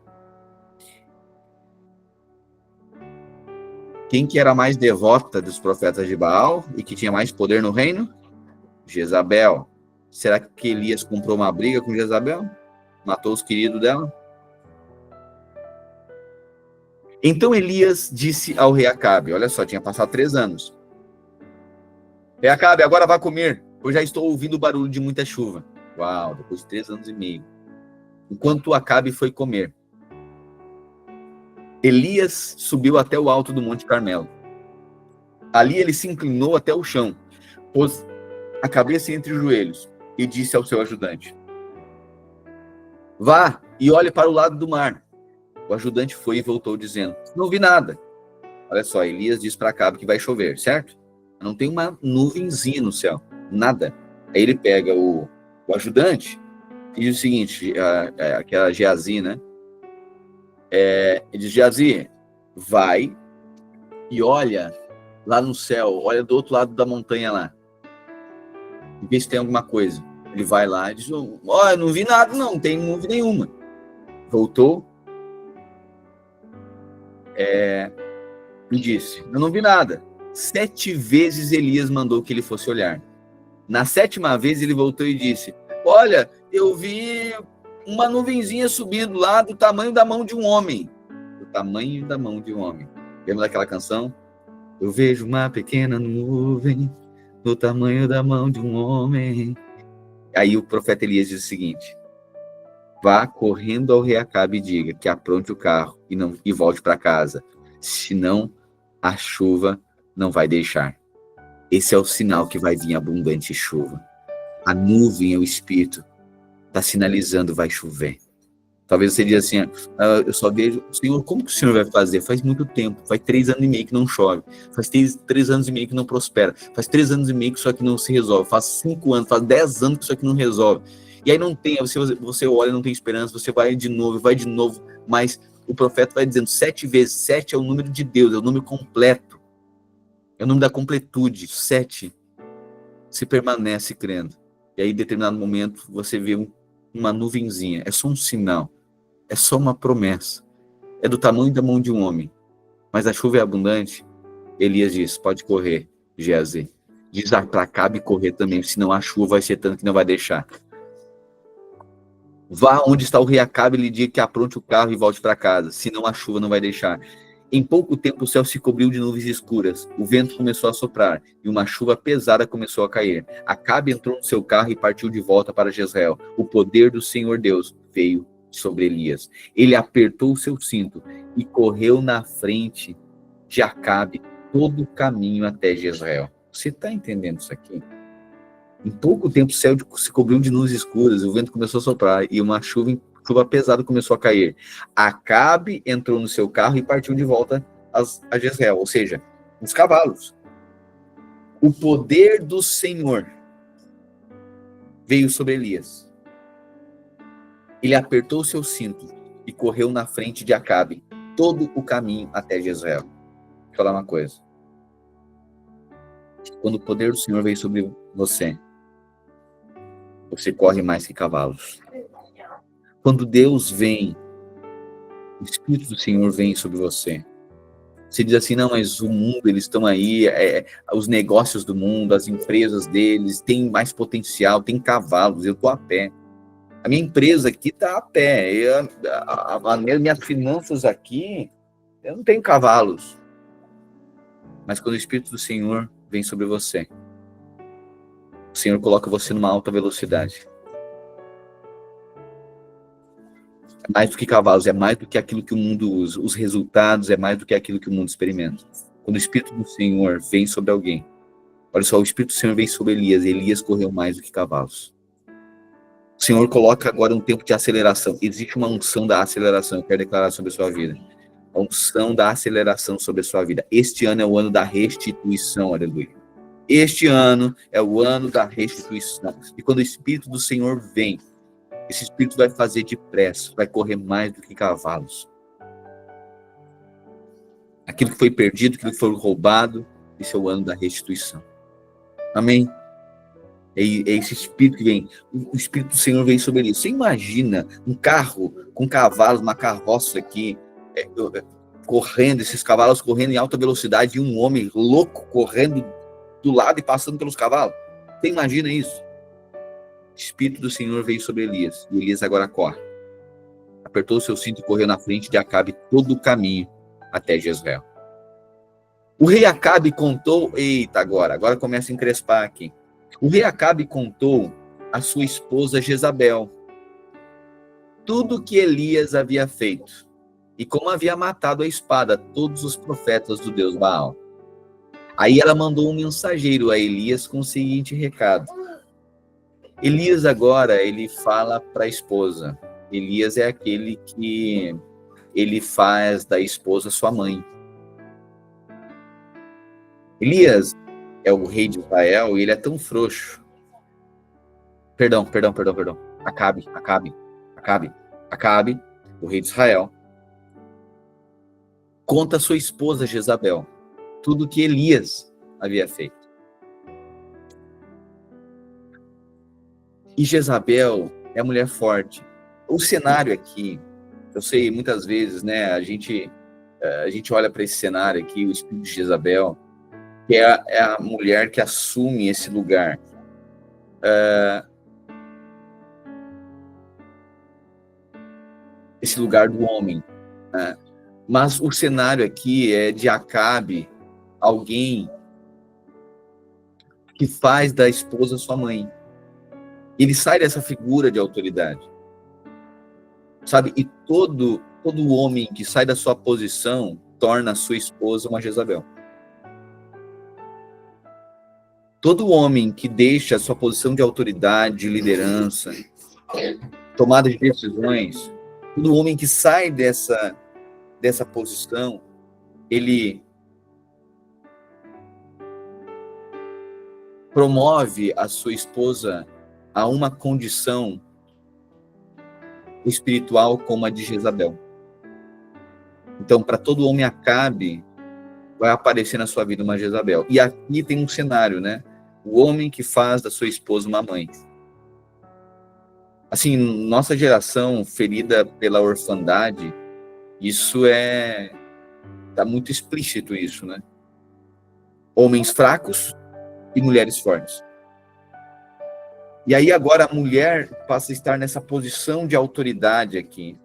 Quem que era mais devota dos profetas de Baal e que tinha mais poder no reino? Jezabel. Será que Elias comprou uma briga com Jezabel? Matou os queridos dela? Então Elias disse ao rei Acabe, olha só, tinha passado 3 anos. Rei Acabe, agora vá comer, pois já estou ouvindo o barulho de muita chuva. Uau, depois de 3 anos e meio. Enquanto Acabe foi comer, Elias subiu até o alto do Monte Carmelo. Ali ele se inclinou até o chão, pôs a cabeça entre os joelhos e disse ao seu ajudante, vá e olhe para o lado do mar. O ajudante foi e voltou dizendo, não vi nada. Olha só, Elias diz para Acabe que vai chover, certo? Não tem uma nuvenzinha no céu, nada. Aí ele pega o ajudante e diz o seguinte, aquela Geazi, né? Ele diz, Geazi, vai e olha lá no céu, olha do outro lado da montanha lá, e vê se tem alguma coisa. Ele vai lá e diz, não vi nada não, tem nuvem nenhuma. Voltou, e disse: eu não vi nada. 7 vezes Elias mandou que ele fosse olhar. Na 7ª vez ele voltou e disse: olha, eu vi uma nuvenzinha subindo lá do tamanho da mão de um homem. Do tamanho da mão de um homem. Lembra daquela canção? Eu vejo uma pequena nuvem do tamanho da mão de um homem. Aí o profeta Elias diz o seguinte: vá correndo ao rei Acabe e diga que apronte o carro e volte para casa. Senão a chuva não vai deixar. Esse é o sinal que vai vir abundante chuva. A nuvem é o Espírito. Está sinalizando, vai chover. Talvez você diga assim: eu só vejo, Senhor, como que o Senhor vai fazer? Faz muito tempo, faz 3 anos e meio que não chove, faz 3 anos e meio que não prospera, faz 3 anos e meio que isso aqui não se resolve, faz 5 anos, faz 10 anos que isso aqui não resolve. E aí não tem, você olha, não tem esperança, você vai de novo, mas o profeta vai dizendo 7 vezes, 7 é o número de Deus, é o número completo, é o número da completude, 7, você permanece crendo. E aí em determinado momento você vê uma nuvenzinha, é só um sinal. É só uma promessa. É do tamanho da mão de um homem. Mas a chuva é abundante. Elias diz: pode correr, Geazi. Diz para Acabe correr também, senão a chuva vai ser tanto que não vai deixar. Vá onde está o rei Acabe e lhe diga que apronte o carro e volte para casa, senão a chuva não vai deixar. Em pouco tempo o céu se cobriu de nuvens escuras, o vento começou a soprar e uma chuva pesada começou a cair. Acabe entrou no seu carro e partiu de volta para Jezreel. O poder do Senhor Deus veio sobre Elias. Ele apertou o seu cinto e correu na frente de Acabe todo o caminho até Jezreel. Você está entendendo isso aqui? Em pouco tempo o céu se cobriu de nuvens escuras, o vento começou a soprar e uma chuva pesada começou a cair. Acabe entrou no seu carro e partiu de volta a Jezreel, ou seja, os cavalos. O poder do Senhor veio sobre Elias. Ele apertou o seu cinto e correu na frente de Acabe todo o caminho até Jezreel. Vou falar uma coisa. Quando o poder do Senhor veio sobre você, você corre mais que cavalos. Quando Deus vem, o Espírito do Senhor vem sobre você. Você diz assim: não, mas o mundo, eles estão aí, os negócios do mundo, as empresas deles, têm mais potencial, tem cavalos, eu estou a pé. A minha empresa aqui está a pé, minhas finanças aqui, eu não tenho cavalos. Mas quando o Espírito do Senhor vem sobre você, o Senhor coloca você numa alta velocidade. É mais do que cavalos, é mais do que aquilo que o mundo usa. Os resultados é mais do que aquilo que o mundo experimenta. Quando o Espírito do Senhor vem sobre alguém, olha só, o Espírito do Senhor vem sobre Elias, Elias correu mais do que cavalos. O Senhor coloca agora um tempo de aceleração. Existe uma unção da aceleração, eu quero declarar sobre a sua vida. A unção da aceleração sobre a sua vida. Este ano é o ano da restituição, aleluia. Este ano é o ano da restituição. E quando o Espírito do Senhor vem, esse Espírito vai fazer depressa, vai correr mais do que cavalos. Aquilo que foi perdido, aquilo que foi roubado, esse é o ano da restituição. Amém? É esse Espírito que vem. O Espírito do Senhor vem sobre ele. Você imagina um carro com cavalos, uma carroça aqui, correndo, esses cavalos correndo em alta velocidade, e um homem louco correndo do lado e passando pelos cavalos? Você imagina isso? O Espírito do Senhor veio sobre Elias, e Elias agora corre. Apertou o seu cinto e correu na frente de Acabe todo o caminho até Jezreel. O rei Acabe contou, agora começa a encrespar aqui. O rei Acabe contou a sua esposa Jezabel tudo o que Elias havia feito e como havia matado a espada todos os profetas do Deus Baal. Aí ela mandou um mensageiro a Elias com o seguinte recado. Elias agora, ele fala para a esposa. Elias é aquele que ele faz da esposa sua mãe. Elias é o rei de Israel e ele é tão frouxo. Perdão. Acabe, o rei de Israel, conta a sua esposa Jezabel tudo que Elias havia feito. E Jezabel é mulher forte. O cenário aqui, eu sei, muitas vezes, né, a gente a gente olha para esse cenário aqui, o espírito de Jezabel, que é a mulher que assume esse lugar. Esse lugar do homem, né? Mas o cenário aqui é de Acabe, alguém que faz da esposa sua mãe. Ele sai dessa figura de autoridade, sabe? E todo homem que sai da sua posição torna a sua esposa uma Jezabel. Todo homem que deixa a sua posição de autoridade, de liderança, tomada de decisões, todo homem que sai dessa posição, ele promove a sua esposa a uma condição espiritual como a de Jezabel. Então, para todo homem Acabe, vai aparecer na sua vida uma Jezabel. E aqui tem um cenário, né? O homem que faz da sua esposa uma mãe. Assim, nossa geração ferida pela orfandade, isso tá muito explícito isso, né? Homens fracos e mulheres fortes. E aí agora a mulher passa a estar nessa posição de autoridade aqui.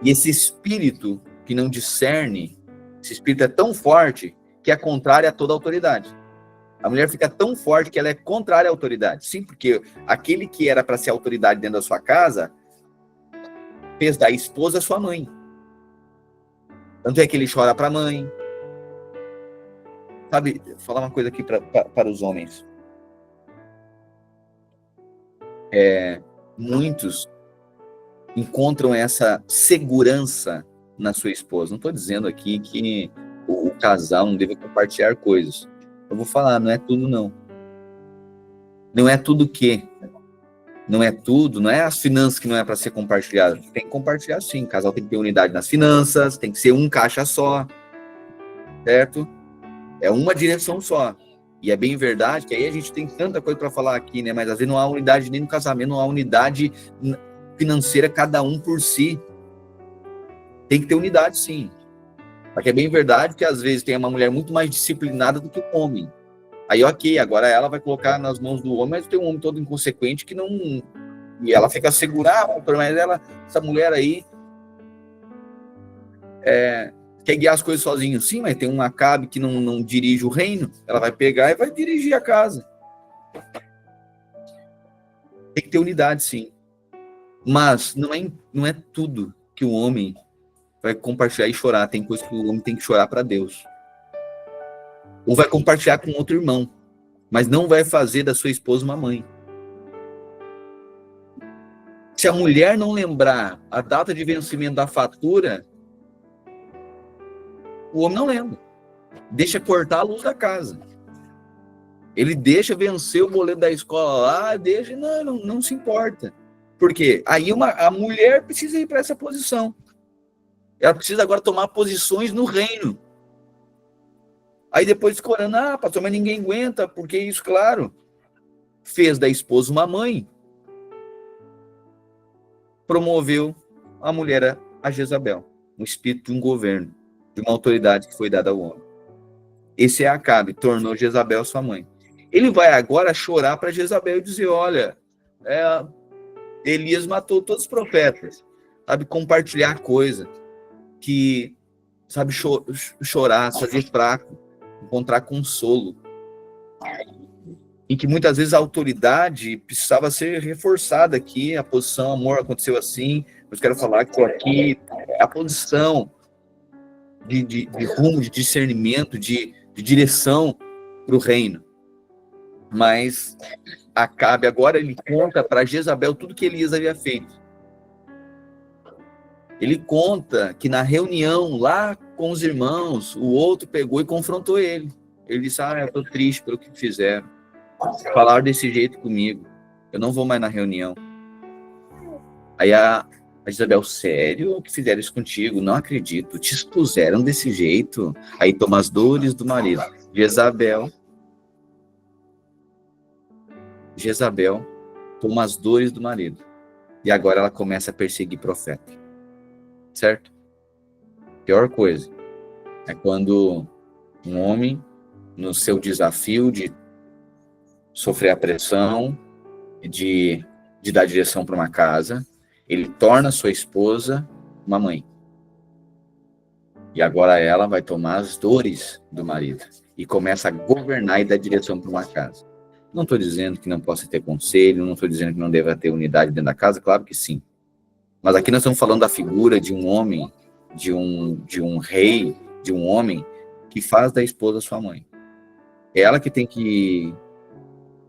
E esse espírito que não discerne, esse espírito é tão forte que é contrário a toda autoridade. A mulher fica tão forte que ela é contrária à autoridade. Sim, porque aquele que era para ser autoridade dentro da sua casa fez da esposa sua mãe. Tanto é que ele chora para a mãe. Sabe, vou falar uma coisa aqui para os homens. Muitos encontram essa segurança na sua esposa. Não estou dizendo aqui que o casal não deve compartilhar coisas. Eu vou falar, não é tudo não. Não é tudo que. Não é tudo, não é as finanças que não é para ser compartilhado. Tem que compartilhar sim. O casal tem que ter unidade nas finanças, tem que ser um caixa só. Certo? É uma direção só. E é bem verdade que aí a gente tem tanta coisa para falar aqui, né? Mas às vezes não há unidade nem no casamento, não há unidade financeira, cada um por si. Tem que ter unidade, sim. Porque é bem verdade que às vezes tem uma mulher muito mais disciplinada do que o homem. Aí, ok, agora ela vai colocar nas mãos do homem, mas tem um homem todo inconsequente que não... E ela fica segurada, mas essa mulher aí quer guiar as coisas sozinho. Sim, mas tem um Acabe que não dirige o reino, ela vai pegar e vai dirigir a casa. Tem que ter unidade, sim. Mas não é tudo que o homem vai compartilhar e chorar. Tem coisa que o homem tem que chorar para Deus. Ou vai compartilhar com outro irmão, mas não vai fazer da sua esposa uma mãe. Se a mulher não lembrar a data de vencimento da fatura, o homem não lembra. Deixa cortar a luz da casa. Ele deixa vencer o boleto da escola lá, deixa, não se importa. Por quê? Aí a mulher precisa ir para essa posição. Ela precisa agora tomar posições no reino. Aí depois escorando, pastor, mas ninguém aguenta, porque isso, claro, fez da esposa uma mãe, promoveu a mulher a Jezabel, um espírito de um governo, de uma autoridade que foi dada ao homem. Esse é Acabe, tornou Jezabel sua mãe. Ele vai agora chorar para Jezabel e dizer, olha, Elias matou todos os profetas, sabe, compartilhar coisa, que, sabe, chorar, se fazer fraco, encontrar consolo, em que muitas vezes a autoridade precisava ser reforçada aqui, a posição, amor, aconteceu assim, eu quero falar que aqui, a posição de rumo, de discernimento, de direção para o reino. Mas Acabe agora, ele conta para Jezabel tudo que Elias havia feito. Ele conta que na reunião lá com os irmãos, o outro pegou e confrontou ele. Ele disse, eu estou triste pelo que fizeram. Falaram desse jeito comigo. Eu não vou mais na reunião. Aí a Jezabel, sério? O que fizeram isso contigo? Não acredito. Te expuseram desse jeito? Aí toma as dores do marido. Jezabel toma as dores do marido. E agora ela começa a perseguir profeta. Certo? pior coisa é quando um homem, no seu desafio de sofrer a pressão, de dar direção para uma casa, ele torna sua esposa uma mãe. E agora ela vai tomar as dores do marido e começa a governar e dar direção para uma casa. Não estou dizendo que não possa ter conselho, não estou dizendo que não deva ter unidade dentro da casa, claro que sim. Mas aqui nós estamos falando da figura de um homem, de um rei, de um homem que faz da esposa sua mãe. É ela que tem que...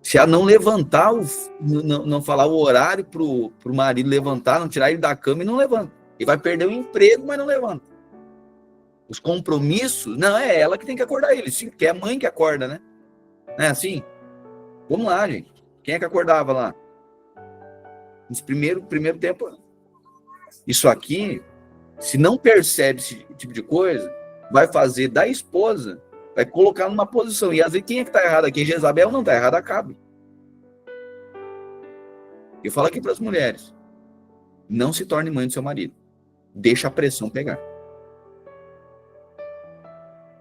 Se ela não levantar, não falar o horário para o marido levantar, não tirar ele da cama, e não levanta. Ele vai perder o emprego, mas não levanta. Os compromissos, não, é ela que tem que acordar ele. Sim, porque é a mãe que acorda, né? Não é assim? Vamos lá, gente. Quem é que acordava lá? Nesse primeiro tempo. Isso aqui, se não percebe esse tipo de coisa, vai fazer da esposa, vai colocar numa posição. E às vezes quem é que está errado aqui? Jezabel não está errada, Acabe. Eu falo aqui para as mulheres: não se torne mãe do seu marido. Deixa a pressão pegar.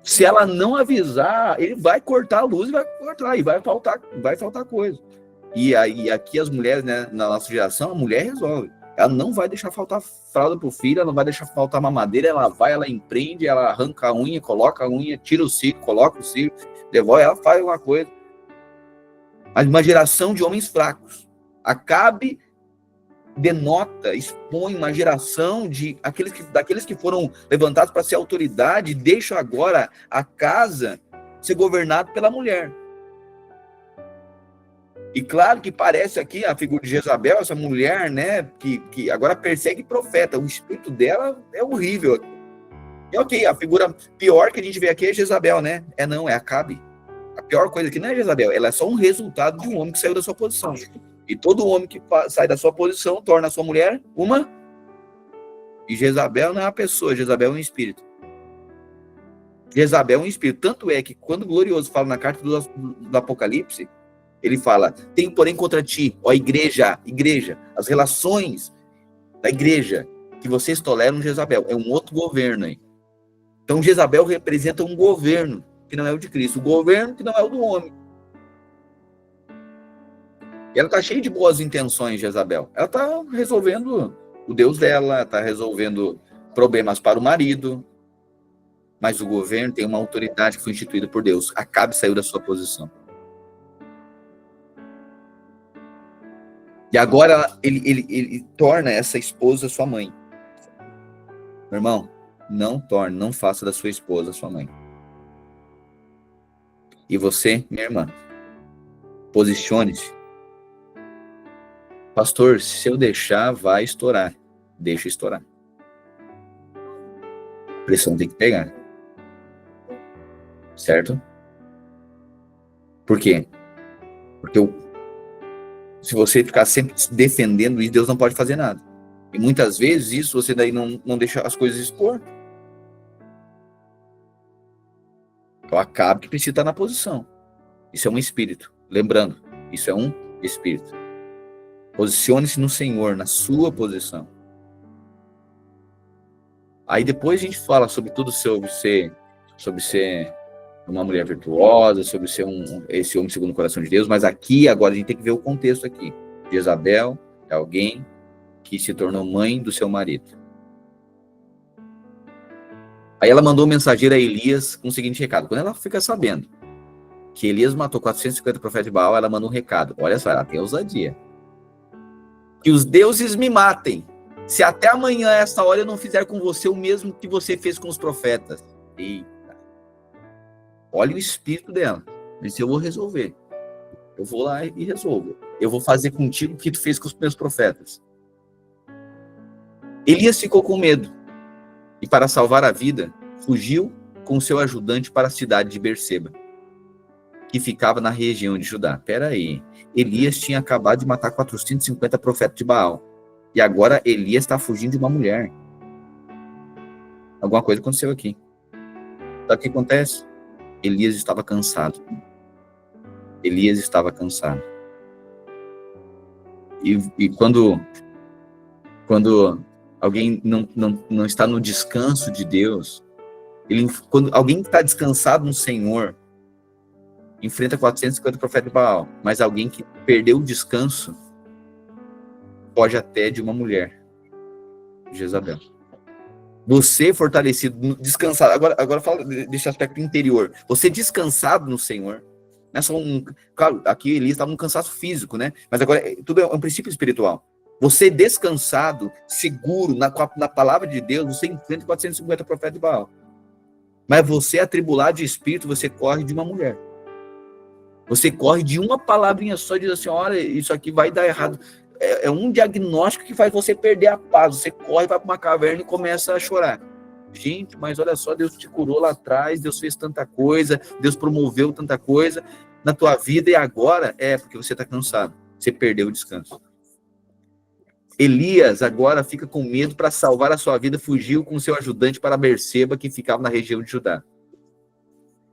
Se ela não avisar, ele vai cortar a luz e vai cortar, e vai faltar coisa. E aí, aqui as mulheres, né, na nossa geração, a mulher resolve. Ela não vai deixar faltar fralda pro filho, ela não vai deixar faltar mamadeira, ela empreende, ela arranca a unha, coloca a unha, tira o cílio, coloca o cílio, devolve, ela faz uma coisa. Mas uma geração de homens fracos. Acabe denota, expõe uma geração daqueles que foram levantados para ser autoridade, deixam agora a casa ser governada pela mulher. E claro que parece aqui a figura de Jezabel, essa mulher, né, que agora persegue profeta. O espírito dela é horrível. É ok, a figura pior que a gente vê aqui é Jezabel, né? É Acabe. A pior coisa aqui não é Jezabel, ela é só um resultado de um homem que saiu da sua posição. E todo homem que sai da sua posição torna a sua mulher uma. E Jezabel não é uma pessoa, Jezabel é um espírito. Jezabel é um espírito. Tanto é que quando o Glorioso fala na carta do Apocalipse, ele fala: tem porém contra ti, ó igreja, as relações da igreja que vocês toleram Jezabel. É um outro governo aí. Então Jezabel representa um governo que não é o de Cristo, o governo que não é o do homem. E ela está cheia de boas intenções, Jezabel. Ela está resolvendo o Deus dela, está resolvendo problemas para o marido. Mas o governo tem uma autoridade que foi instituída por Deus. Acabe saiu da sua posição. E agora ele torna essa esposa sua mãe. Meu irmão, não faça da sua esposa sua mãe. E você, minha irmã, posicione-se. Pastor, se eu deixar, vai estourar. Deixa estourar. A pressão tem que pegar. Certo? Por quê? Porque se você ficar sempre defendendo isso, Deus não pode fazer nada. E muitas vezes isso você daí não deixa as coisas expor. Então Acabe que precisa estar na posição. Isso é um espírito. Lembrando, isso é um espírito. Posicione-se no Senhor, na sua posição. Aí depois a gente fala sobre tudo, sobre ser uma mulher virtuosa, sobre ser esse homem segundo o coração de Deus, mas aqui, agora, a gente tem que ver o contexto aqui. Jezabel é alguém que se tornou mãe do seu marido. Aí ela mandou um mensageiro a Elias com o seguinte recado. Quando ela fica sabendo que Elias matou 450 profetas de Baal, ela manda um recado. Olha só, ela tem ousadia. Que os deuses me matem, se até amanhã, a essa hora, eu não fizer com você o mesmo que você fez com os profetas. Eita. Olha o espírito dela. Disse: eu vou resolver. Eu vou lá e resolvo. Eu vou fazer contigo o que tu fez com os meus profetas. Elias ficou com medo. E para salvar a vida, fugiu com seu ajudante para a cidade de Berseba, que ficava na região de Judá. Espera aí. Elias tinha acabado de matar 450 profetas de Baal. E agora Elias está fugindo de uma mulher. Alguma coisa aconteceu aqui. Sabe o que acontece? Elias estava cansado. Elias estava cansado. E quando alguém não está no descanso de Deus, quando alguém está descansado no Senhor, enfrenta 450 profetas de Baal, mas alguém que perdeu o descanso foge até de uma mulher, Jezabel. Você fortalecido, descansado, agora fala desse aspecto interior, você descansado no Senhor, não é só claro, aqui Elias estava num cansaço físico, né? Mas agora tudo é um princípio espiritual. Você descansado, seguro na palavra de Deus, você enfrenta 450 profetas de Baal. Mas você atribulado de espírito, você corre de uma mulher. Você corre de uma palavrinha só e diz assim, olha, isso aqui vai dar errado. É um diagnóstico que faz você perder a paz. Você corre, vai para uma caverna e começa a chorar. Gente, mas olha só, Deus te curou lá atrás, Deus fez tanta coisa, Deus promoveu tanta coisa na tua vida e agora porque você está cansado. Você perdeu o descanso. Elias agora fica com medo para salvar a sua vida, fugiu com seu ajudante para Berseba, que ficava na região de Judá.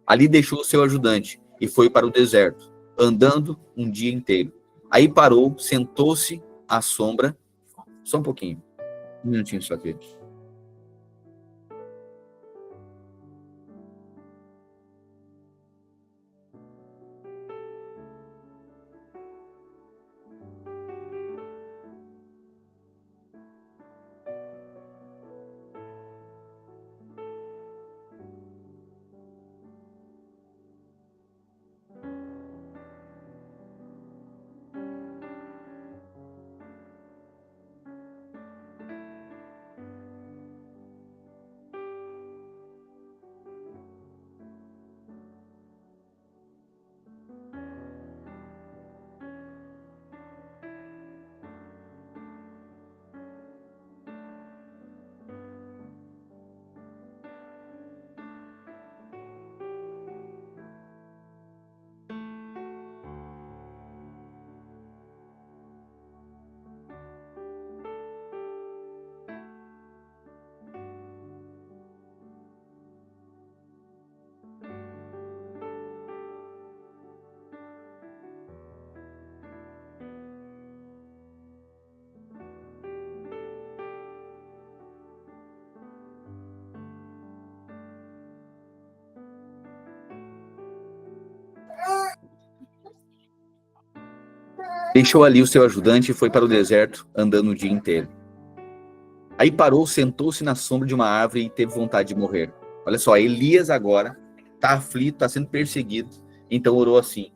Ali deixou o seu ajudante e foi para o deserto, andando um dia inteiro. Aí parou, sentou-se à sombra, só um pouquinho, um minutinho só aqui. Deixou ali o seu ajudante e foi para o deserto, andando o dia inteiro. Aí parou, sentou-se na sombra de uma árvore e teve vontade de morrer. Olha só, Elias agora está aflito, está sendo perseguido. Então orou assim,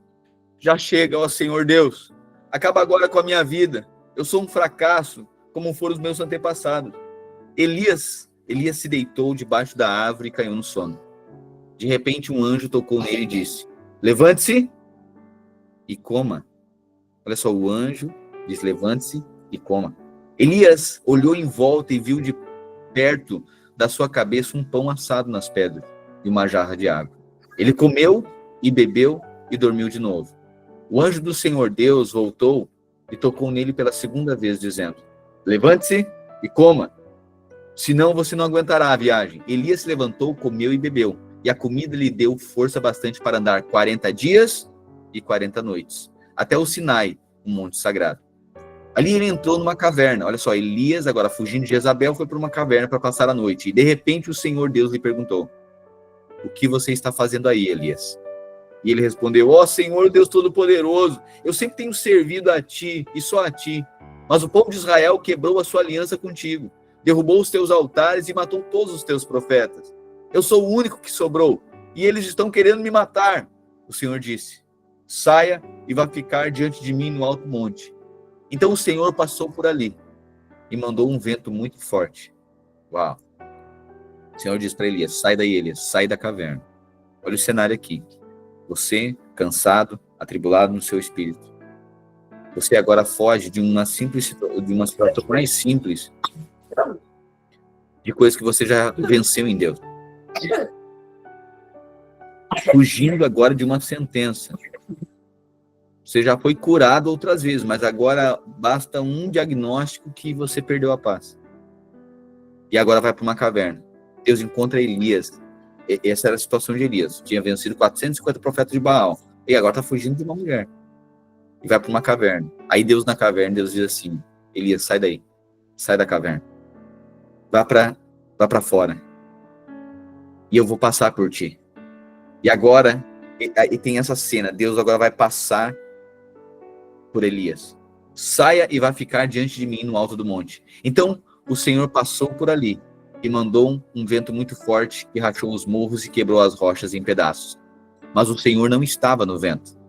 já chega, ó Senhor Deus, acaba agora com a minha vida. Eu sou um fracasso, como foram os meus antepassados. Elias se deitou debaixo da árvore e caiu no sono. De repente um anjo tocou nele e disse, levante-se e coma. Olha só, o anjo diz, levante-se e coma. Elias olhou em volta e viu de perto da sua cabeça um pão assado nas pedras e uma jarra de água. Ele comeu e bebeu e dormiu de novo. O anjo do Senhor Deus voltou e tocou nele pela segunda vez, dizendo, levante-se e coma, senão você não aguentará a viagem. Elias se levantou, comeu e bebeu, e a comida lhe deu força bastante para andar 40 dias e 40 noites. Até o Sinai, um monte sagrado. Ali ele entrou numa caverna. Olha só, Elias, agora fugindo de Jezabel, foi para uma caverna para passar a noite. E de repente o Senhor Deus lhe perguntou, o que você está fazendo aí, Elias? E ele respondeu, ó Senhor Deus Todo-Poderoso, eu sempre tenho servido a ti e só a ti. Mas o povo de Israel quebrou a sua aliança contigo, derrubou os teus altares e matou todos os teus profetas. Eu sou o único que sobrou e eles estão querendo me matar. O Senhor disse, saia e vá ficar diante de mim no alto monte. Então o Senhor passou por ali e mandou um vento muito forte. Uau! O Senhor disse para Elias, sai daí, Elias, sai da caverna. Olha o cenário aqui. Você, cansado, atribulado no seu espírito. Você agora foge de uma situação mais simples, de coisas que você já venceu em Deus. Fugindo agora de uma sentença. Você já foi curado outras vezes, mas agora basta um diagnóstico que você perdeu a paz. E agora vai para uma caverna. Deus encontra Elias. Essa era a situação de Elias. Tinha vencido 450 profetas de Baal. E agora está fugindo de uma mulher. E vai para uma caverna. Aí Deus na caverna, Deus diz assim, Elias, sai daí. Sai da caverna. vá para fora. E eu vou passar por ti. E agora, e tem essa cena, Deus agora vai passar por Elias. Saia e vai ficar diante de mim no alto do monte. Então, o Senhor passou por ali e mandou um vento muito forte que rachou os morros e quebrou as rochas em pedaços. Mas o Senhor não estava no vento.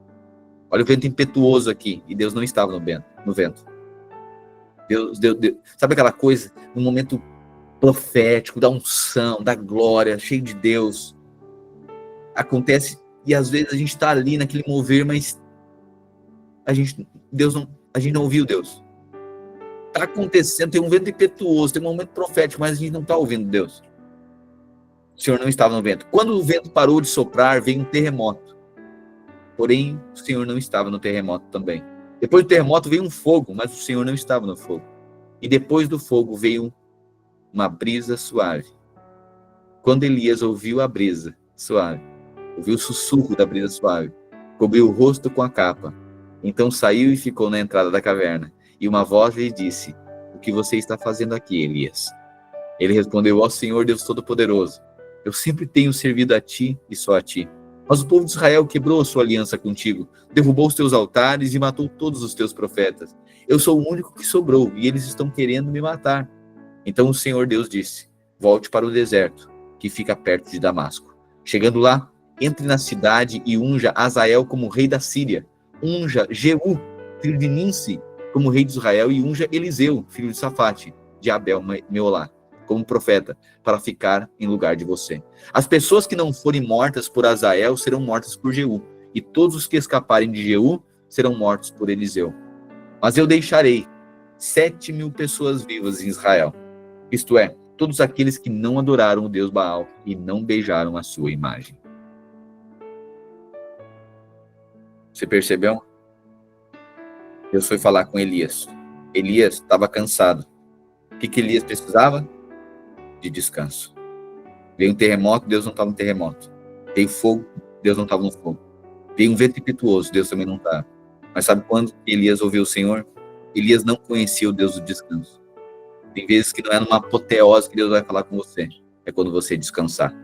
Olha o vento impetuoso aqui, e Deus não estava no vento. Deus, sabe aquela coisa, no momento profético, da unção, da glória, cheio de Deus, acontece, e às vezes a gente está ali naquele mover, mas a gente não ouviu Deus. Está acontecendo, tem um vento impetuoso, tem um momento profético, mas a gente não está ouvindo Deus. O Senhor não estava no vento. Quando o vento parou de soprar, veio um terremoto. Porém, o Senhor não estava no terremoto também. Depois do terremoto veio um fogo, mas o Senhor não estava no fogo. E depois do fogo veio uma brisa suave. Quando Elias ouviu a brisa suave, ouviu o sussurro da brisa suave, cobriu o rosto com a capa. Então saiu e ficou na entrada da caverna. E uma voz lhe disse: o que você está fazendo aqui, Elias? Ele respondeu: ó Senhor Deus Todo-Poderoso, eu sempre tenho servido a ti e só a ti. Mas o povo de Israel quebrou a sua aliança contigo, derrubou os teus altares e matou todos os teus profetas. Eu sou o único que sobrou e eles estão querendo me matar. Então o Senhor Deus disse: volte para o deserto, que fica perto de Damasco. Chegando lá, entre na cidade e unja Azael como rei da Síria. Unja Jeú, filho de Ninsi, como rei de Israel, e unja Eliseu, filho de Safate, de Abel Meolá, como profeta, para ficar em lugar de você. As pessoas que não forem mortas por Azael serão mortas por Jeú, e todos os que escaparem de Jeú serão mortos por Eliseu. Mas eu deixarei 7.000 pessoas vivas em Israel, isto é, todos aqueles que não adoraram o Deus Baal e não beijaram a sua imagem. Você percebeu? Deus foi falar com Elias. Elias estava cansado. O que Elias precisava? De descanso. Veio um terremoto, Deus não estava no terremoto. Veio fogo, Deus não estava no fogo. Veio um vento impetuoso, Deus também não estava. Mas sabe quando Elias ouviu o Senhor? Elias não conhecia o Deus do descanso. Tem vezes que não é numa apoteose que Deus vai falar com você. É quando você descansar.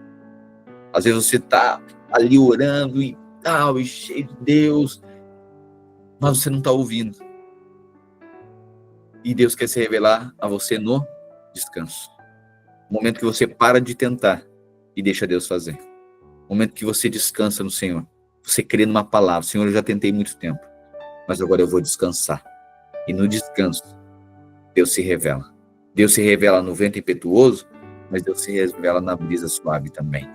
Às vezes você está ali orando e tal, e cheio de Deus, mas você não está ouvindo. E Deus quer se revelar a você no descanso. O momento que você para de tentar e deixa Deus fazer. O momento que você descansa no Senhor. Você crê numa palavra. Senhor, eu já tentei muito tempo, mas agora eu vou descansar. E no descanso, Deus se revela. Deus se revela no vento impetuoso, mas Deus se revela na brisa suave também.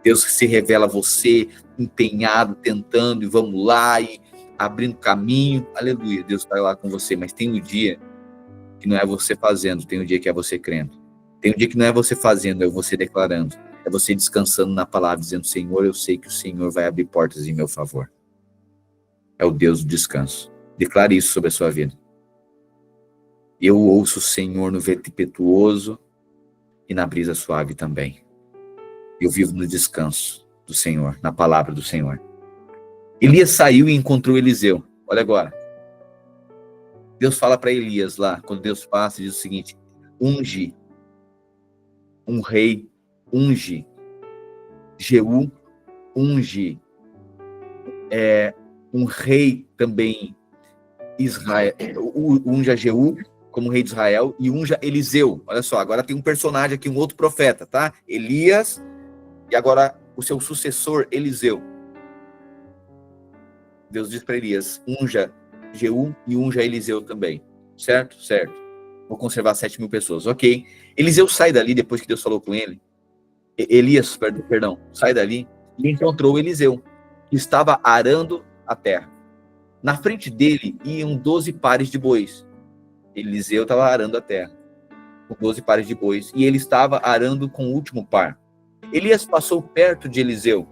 Deus se revela a você empenhado, tentando, e vamos lá, e abrindo caminho. Aleluia, Deus está lá com você, mas tem um dia que não é você fazendo, tem um dia que é você crendo. Tem um dia que não é você fazendo, é você declarando. É você descansando na palavra, dizendo: Senhor, eu sei que o Senhor vai abrir portas em meu favor. É o Deus do descanso. Declare isso sobre a sua vida. Eu ouço o Senhor no vento impetuoso e na brisa suave também. Eu vivo no descanso do Senhor, na palavra do Senhor. Elias saiu e encontrou Eliseu. Olha agora. Deus fala para Elias lá, quando Deus passa, diz o seguinte: unge um rei, unge Jeú, unge um rei também Israel, unja Jeú como rei de Israel e unja Eliseu. Olha só, agora tem um personagem aqui, um outro profeta, tá? Elias e agora o seu sucessor Eliseu. Deus diz para Elias: unja Jeú e unja Eliseu também. Certo? Certo. Vou conservar 7.000 pessoas. Ok. Eliseu sai dali depois que Deus falou com ele. Elias, perdão, sai dali e encontrou Eliseu, que estava arando a terra. Na frente dele iam 12 pares de bois. Eliseu estava arando a terra com 12 pares de bois e ele estava arando com o último par. Elias passou perto de Eliseu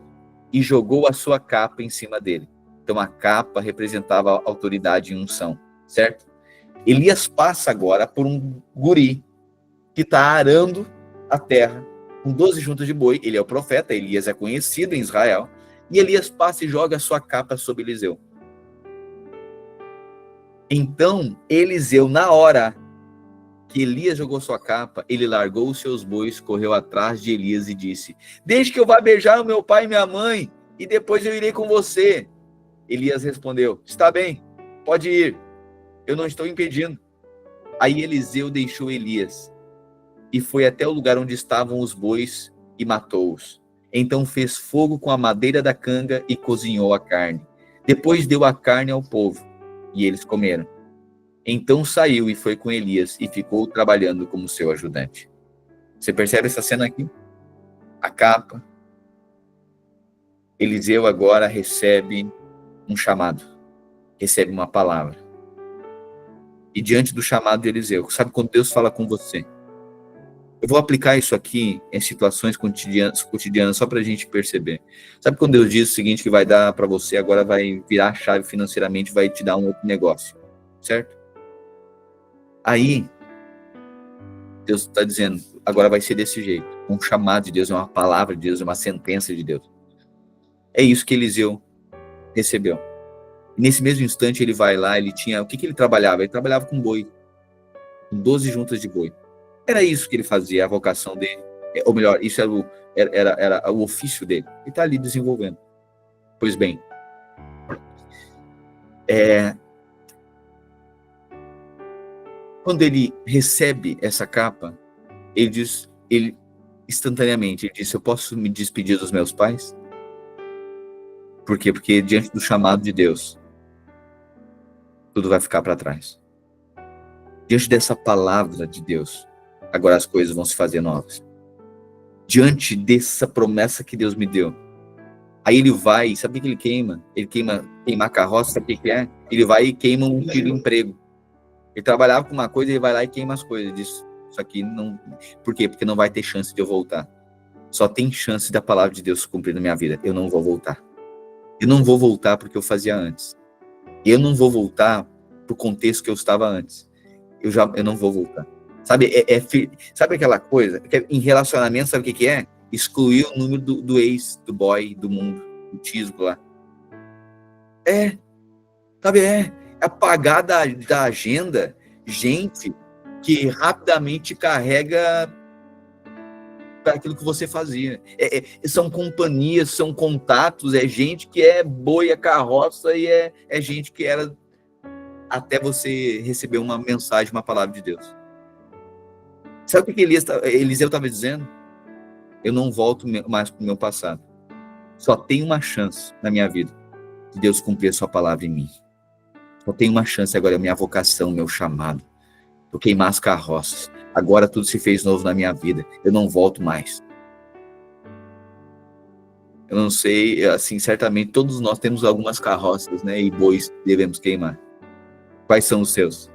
e jogou a sua capa em cima dele. Então a capa representava a autoridade e unção, certo? Elias passa agora por um guri que está arando a terra com 12 juntas de boi. Ele é o profeta, Elias é conhecido em Israel. E Elias passa e joga a sua capa sobre Eliseu. Então, Eliseu, na hora, que Elias jogou sua capa, ele largou os seus bois, correu atrás de Elias e disse: deixe que eu vá beijar o meu pai e minha mãe, e depois eu irei com você. Elias respondeu: está bem, pode ir, eu não estou impedindo. Aí Eliseu deixou Elias e foi até o lugar onde estavam os bois e matou-os. Então fez fogo com a madeira da canga e cozinhou a carne. Depois deu a carne ao povo e eles comeram. Então saiu e foi com Elias e ficou trabalhando como seu ajudante. Você percebe essa cena aqui? A capa. Eliseu agora recebe um chamado, recebe uma palavra. E diante do chamado de Eliseu, sabe quando Deus fala com você? Eu vou aplicar isso aqui em situações cotidianas só para a gente perceber. Sabe quando Deus diz o seguinte, que vai dar para você, agora vai virar a chave financeiramente, vai te dar um outro negócio, certo? Aí, Deus está dizendo, agora vai ser desse jeito. Um chamado de Deus, é uma palavra de Deus, é uma sentença de Deus. É isso que Eliseu recebeu. E nesse mesmo instante ele vai lá, ele tinha... O que ele trabalhava? Ele trabalhava com boi. Com 12 juntas de boi. Era isso que ele fazia, a vocação dele. Ou melhor, isso era o ofício dele. Ele está ali desenvolvendo. Pois bem, quando ele recebe essa capa, ele instantaneamente, ele disse: eu posso me despedir dos meus pais? Por quê? Porque diante do chamado de Deus, tudo vai ficar para trás. Diante dessa palavra de Deus, agora as coisas vão se fazer novas. Diante dessa promessa que Deus me deu, aí ele vai, sabe o que ele queima? Ele queimar carroça, sabe o que é? Ele vai e queima um emprego. Ele trabalhava com uma coisa, ele vai lá e queima as coisas. Ele diz: isso aqui não... Por quê? Porque não vai ter chance de eu voltar. Só tem chance da palavra de Deus se cumprir na minha vida. Eu não vou voltar. Eu não vou voltar porque eu fazia antes. Eu não vou voltar pro contexto que eu estava antes. Eu não vou voltar. Sabe, sabe aquela coisa? Que em relacionamento, sabe o que é? Excluir o número do ex, do boy, do mundo, do tisco lá. Sabe, apagar da agenda gente que rapidamente carrega para aquilo que você fazia. São companhias, são contatos, é gente que é boi, é carroça e é gente que era até você receber uma mensagem, uma palavra de Deus. Sabe o que Eliseu estava dizendo? Eu não volto mais para o meu passado. Só tem uma chance na minha vida de Deus cumprir a sua palavra em mim. Só tem uma chance agora, a minha vocação, meu chamado. Eu queimar as carroças. Agora tudo se fez novo na minha vida. Eu não volto mais. Eu não sei, assim, certamente todos nós temos algumas carroças, né? E bois que devemos queimar. Quais são os seus?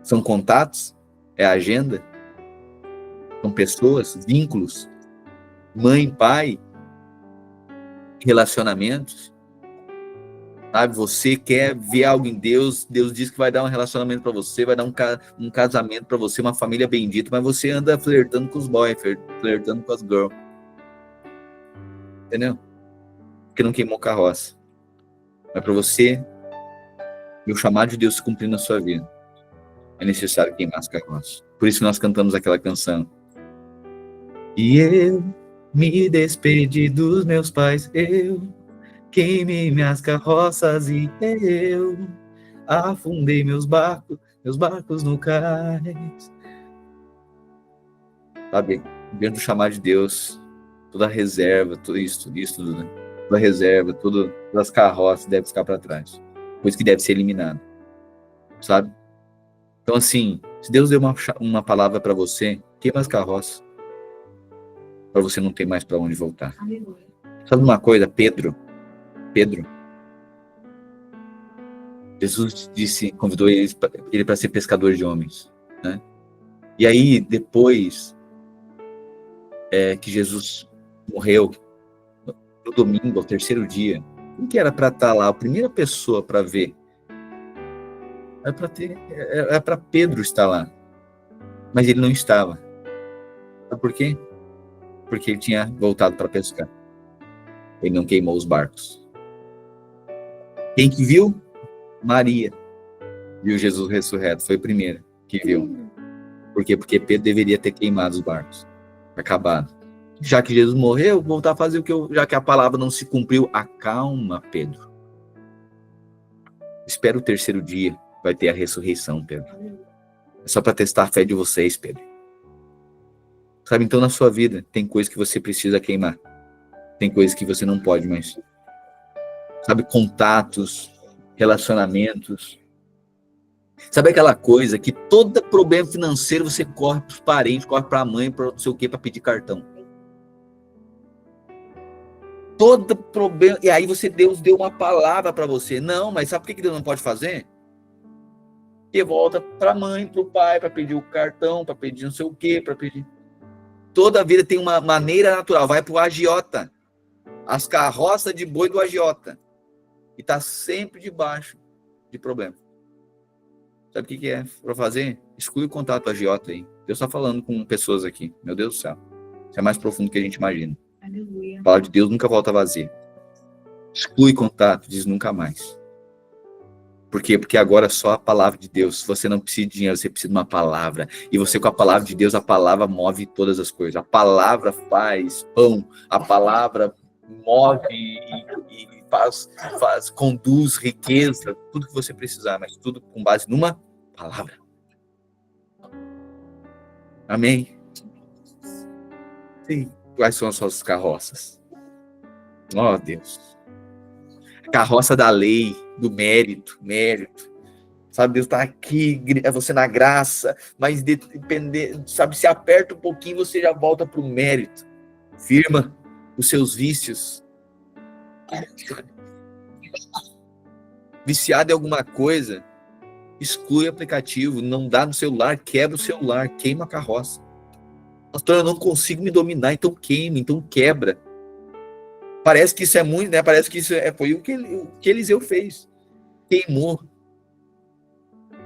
São contatos? É agenda? São pessoas? Vínculos? Mãe, pai? Relacionamentos? Sabe, você quer ver algo em Deus, Deus diz que vai dar um relacionamento para você, vai dar um casamento para você, uma família bendita, mas você anda flertando com os boys, flertando com as girls. Entendeu? Porque não queimou carroça. Mas para você, o chamado de Deus se cumprir na sua vida, é necessário queimar as carroças. Por isso nós cantamos aquela canção. E eu me despedi dos meus pais, eu queimei minhas carroças e eu afundei meus barcos no cais. Sabe, dentro do chamado de Deus, toda a reserva, tudo isso, né? Toda a reserva, todas as carroças devem ficar para trás. Coisa que deve ser eliminada. Sabe? Então, assim, se Deus deu uma palavra para você, queima as carroças. Para você não ter mais para onde voltar. Aleluia. Sabe uma coisa, Pedro, Jesus convidou ele para ser pescador de homens, né? E aí, depois que Jesus morreu, no domingo, ao terceiro dia, quem que era para estar lá? A primeira pessoa para ver era para Pedro estar lá, mas ele não estava. Sabe por quê? Porque ele tinha voltado para pescar. Ele não queimou os barcos. Quem que viu? Maria viu Jesus ressurreto, foi a primeira que viu. Por quê? Porque Pedro deveria ter queimado os barcos. Acabado. Já que Jesus morreu, vou voltar a fazer o que já que a palavra não se cumpriu, acalma, Pedro. Espera o terceiro dia, vai ter a ressurreição, Pedro. É só para testar a fé de vocês, Pedro. Sabe, então na sua vida tem coisas que você precisa queimar. Tem coisas que você não pode mais. Sabe, contatos, relacionamentos. Sabe aquela coisa que todo problema financeiro você corre para os parentes, corre para a mãe, para não sei o quê, para pedir cartão. Todo problema. E aí Deus deu uma palavra para você. Não, mas sabe por que Deus não pode fazer? Porque volta para a mãe, para o pai, para pedir o cartão, para pedir não sei o quê, para pedir. Toda a vida tem uma maneira natural. Vai para o agiota. As carroças de boi do agiota. E está sempre debaixo de problema. Sabe o que é para fazer? Exclui o contato agiota aí. Deus está falando com pessoas aqui. Meu Deus do céu. Isso é mais profundo do que a gente imagina. Aleluia. A palavra de Deus nunca volta vazia. Exclui contato, diz nunca mais. Por quê? Porque agora só a palavra de Deus. Você não precisa de dinheiro, você precisa de uma palavra. E você com a palavra de Deus, a palavra move todas as coisas. A palavra faz pão. A palavra move e conduz riqueza. Tudo que você precisar, mas tudo com base numa palavra. Amém? Sim. Quais são as suas carroças? Oh, Deus. Carroça da lei, do mérito. Sabe, Deus está aqui, você na graça, mas sabe, se aperta um pouquinho, você já volta para o mérito. Firma os seus vícios. Viciado em alguma coisa, exclui o aplicativo, não dá no celular, quebra o celular, queima a carroça. Pastor, eu não consigo me dominar, então queima, então quebra. Parece que isso é muito, né? Parece que isso foi o que Eliseu fez. Queimou.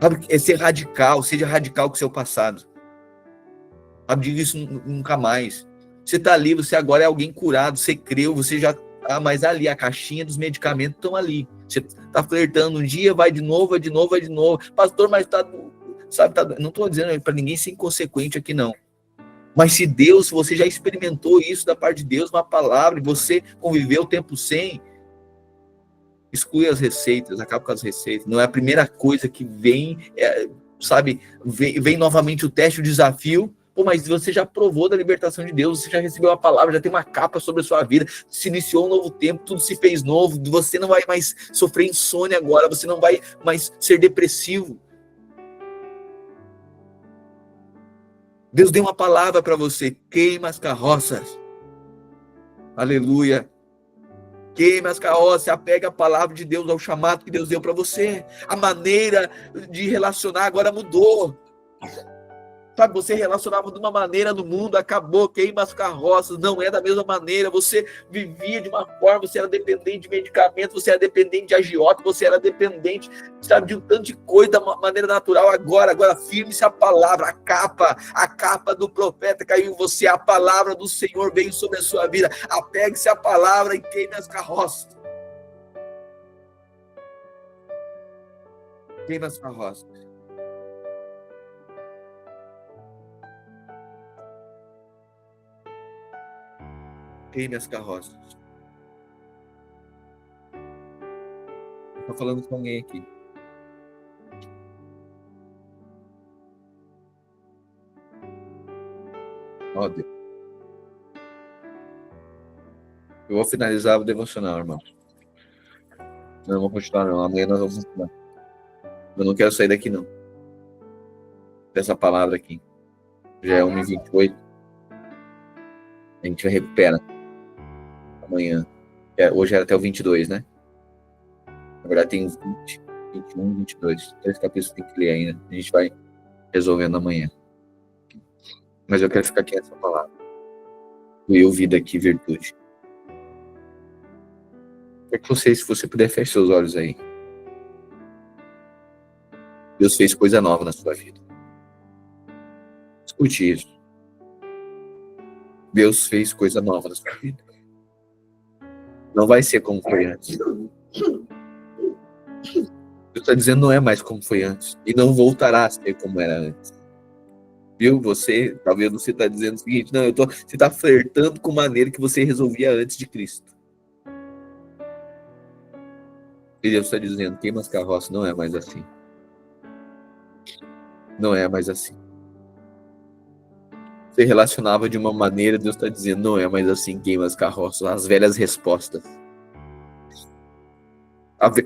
Sabe, é ser radical, seja radical com o seu passado. Sabe, diga isso nunca mais. Você está ali, você agora é alguém curado, você creu, você já... mas ali, a caixinha dos medicamentos estão ali. Você está flertando um dia, vai de novo. Pastor, mas não estou dizendo para ninguém ser inconsequente aqui, não. Mas se você já experimentou isso da parte de Deus, uma palavra, e você conviveu o tempo sem, exclui as receitas, acaba com as receitas. Não é a primeira coisa que vem, vem novamente o teste, o desafio. Pô, mas você já provou da libertação de Deus, você já recebeu a palavra, já tem uma capa sobre a sua vida, se iniciou um novo tempo, tudo se fez novo, você não vai mais sofrer insônia agora, você não vai mais ser depressivo. Deus deu uma palavra para você, queima as carroças. Aleluia. Queima as carroças, apega a palavra de Deus ao chamado que Deus deu para você. A maneira de relacionar agora mudou. Sabe, você relacionava de uma maneira no mundo, acabou, queima as carroças, não é da mesma maneira, você vivia de uma forma, você era dependente de medicamento, você era dependente de agiota, você era dependente, sabe, de um tanto de coisa da maneira natural. Agora firme-se a palavra, a capa do profeta caiu em você, a palavra do Senhor veio sobre a sua vida, apegue-se à palavra e queime as carroças. Queime as carroças. Queime as carroças. Estou falando com alguém aqui. Ó, Deus. Eu vou finalizar o devocional, irmão. Não vou continuar, não. Amanhã nós vamos continuar. Eu não quero sair daqui, não. Dessa palavra aqui. Já é 1h28. A gente recupera. Amanhã. Hoje era até o 22, né? Na verdade tem 20, 21, 22. 3 capítulos tem que ler ainda. A gente vai resolvendo amanhã. Mas eu quero ficar aqui nessa palavra. Eu vi daqui virtude. É que se você puder, feche seus olhos aí. Deus fez coisa nova na sua vida. Escute isso. Deus fez coisa nova na sua vida. Não vai ser como foi antes. Deus está dizendo não é mais como foi antes. E não voltará a ser como era antes. Viu? Talvez você está dizendo o seguinte, não, você está flertando com maneira que você resolvia antes de Cristo. E Deus está dizendo, queima as carroças, não é mais assim. Não é mais assim. Você relacionava de uma maneira, Deus está dizendo, não é mais assim, queima as carroças, as velhas respostas.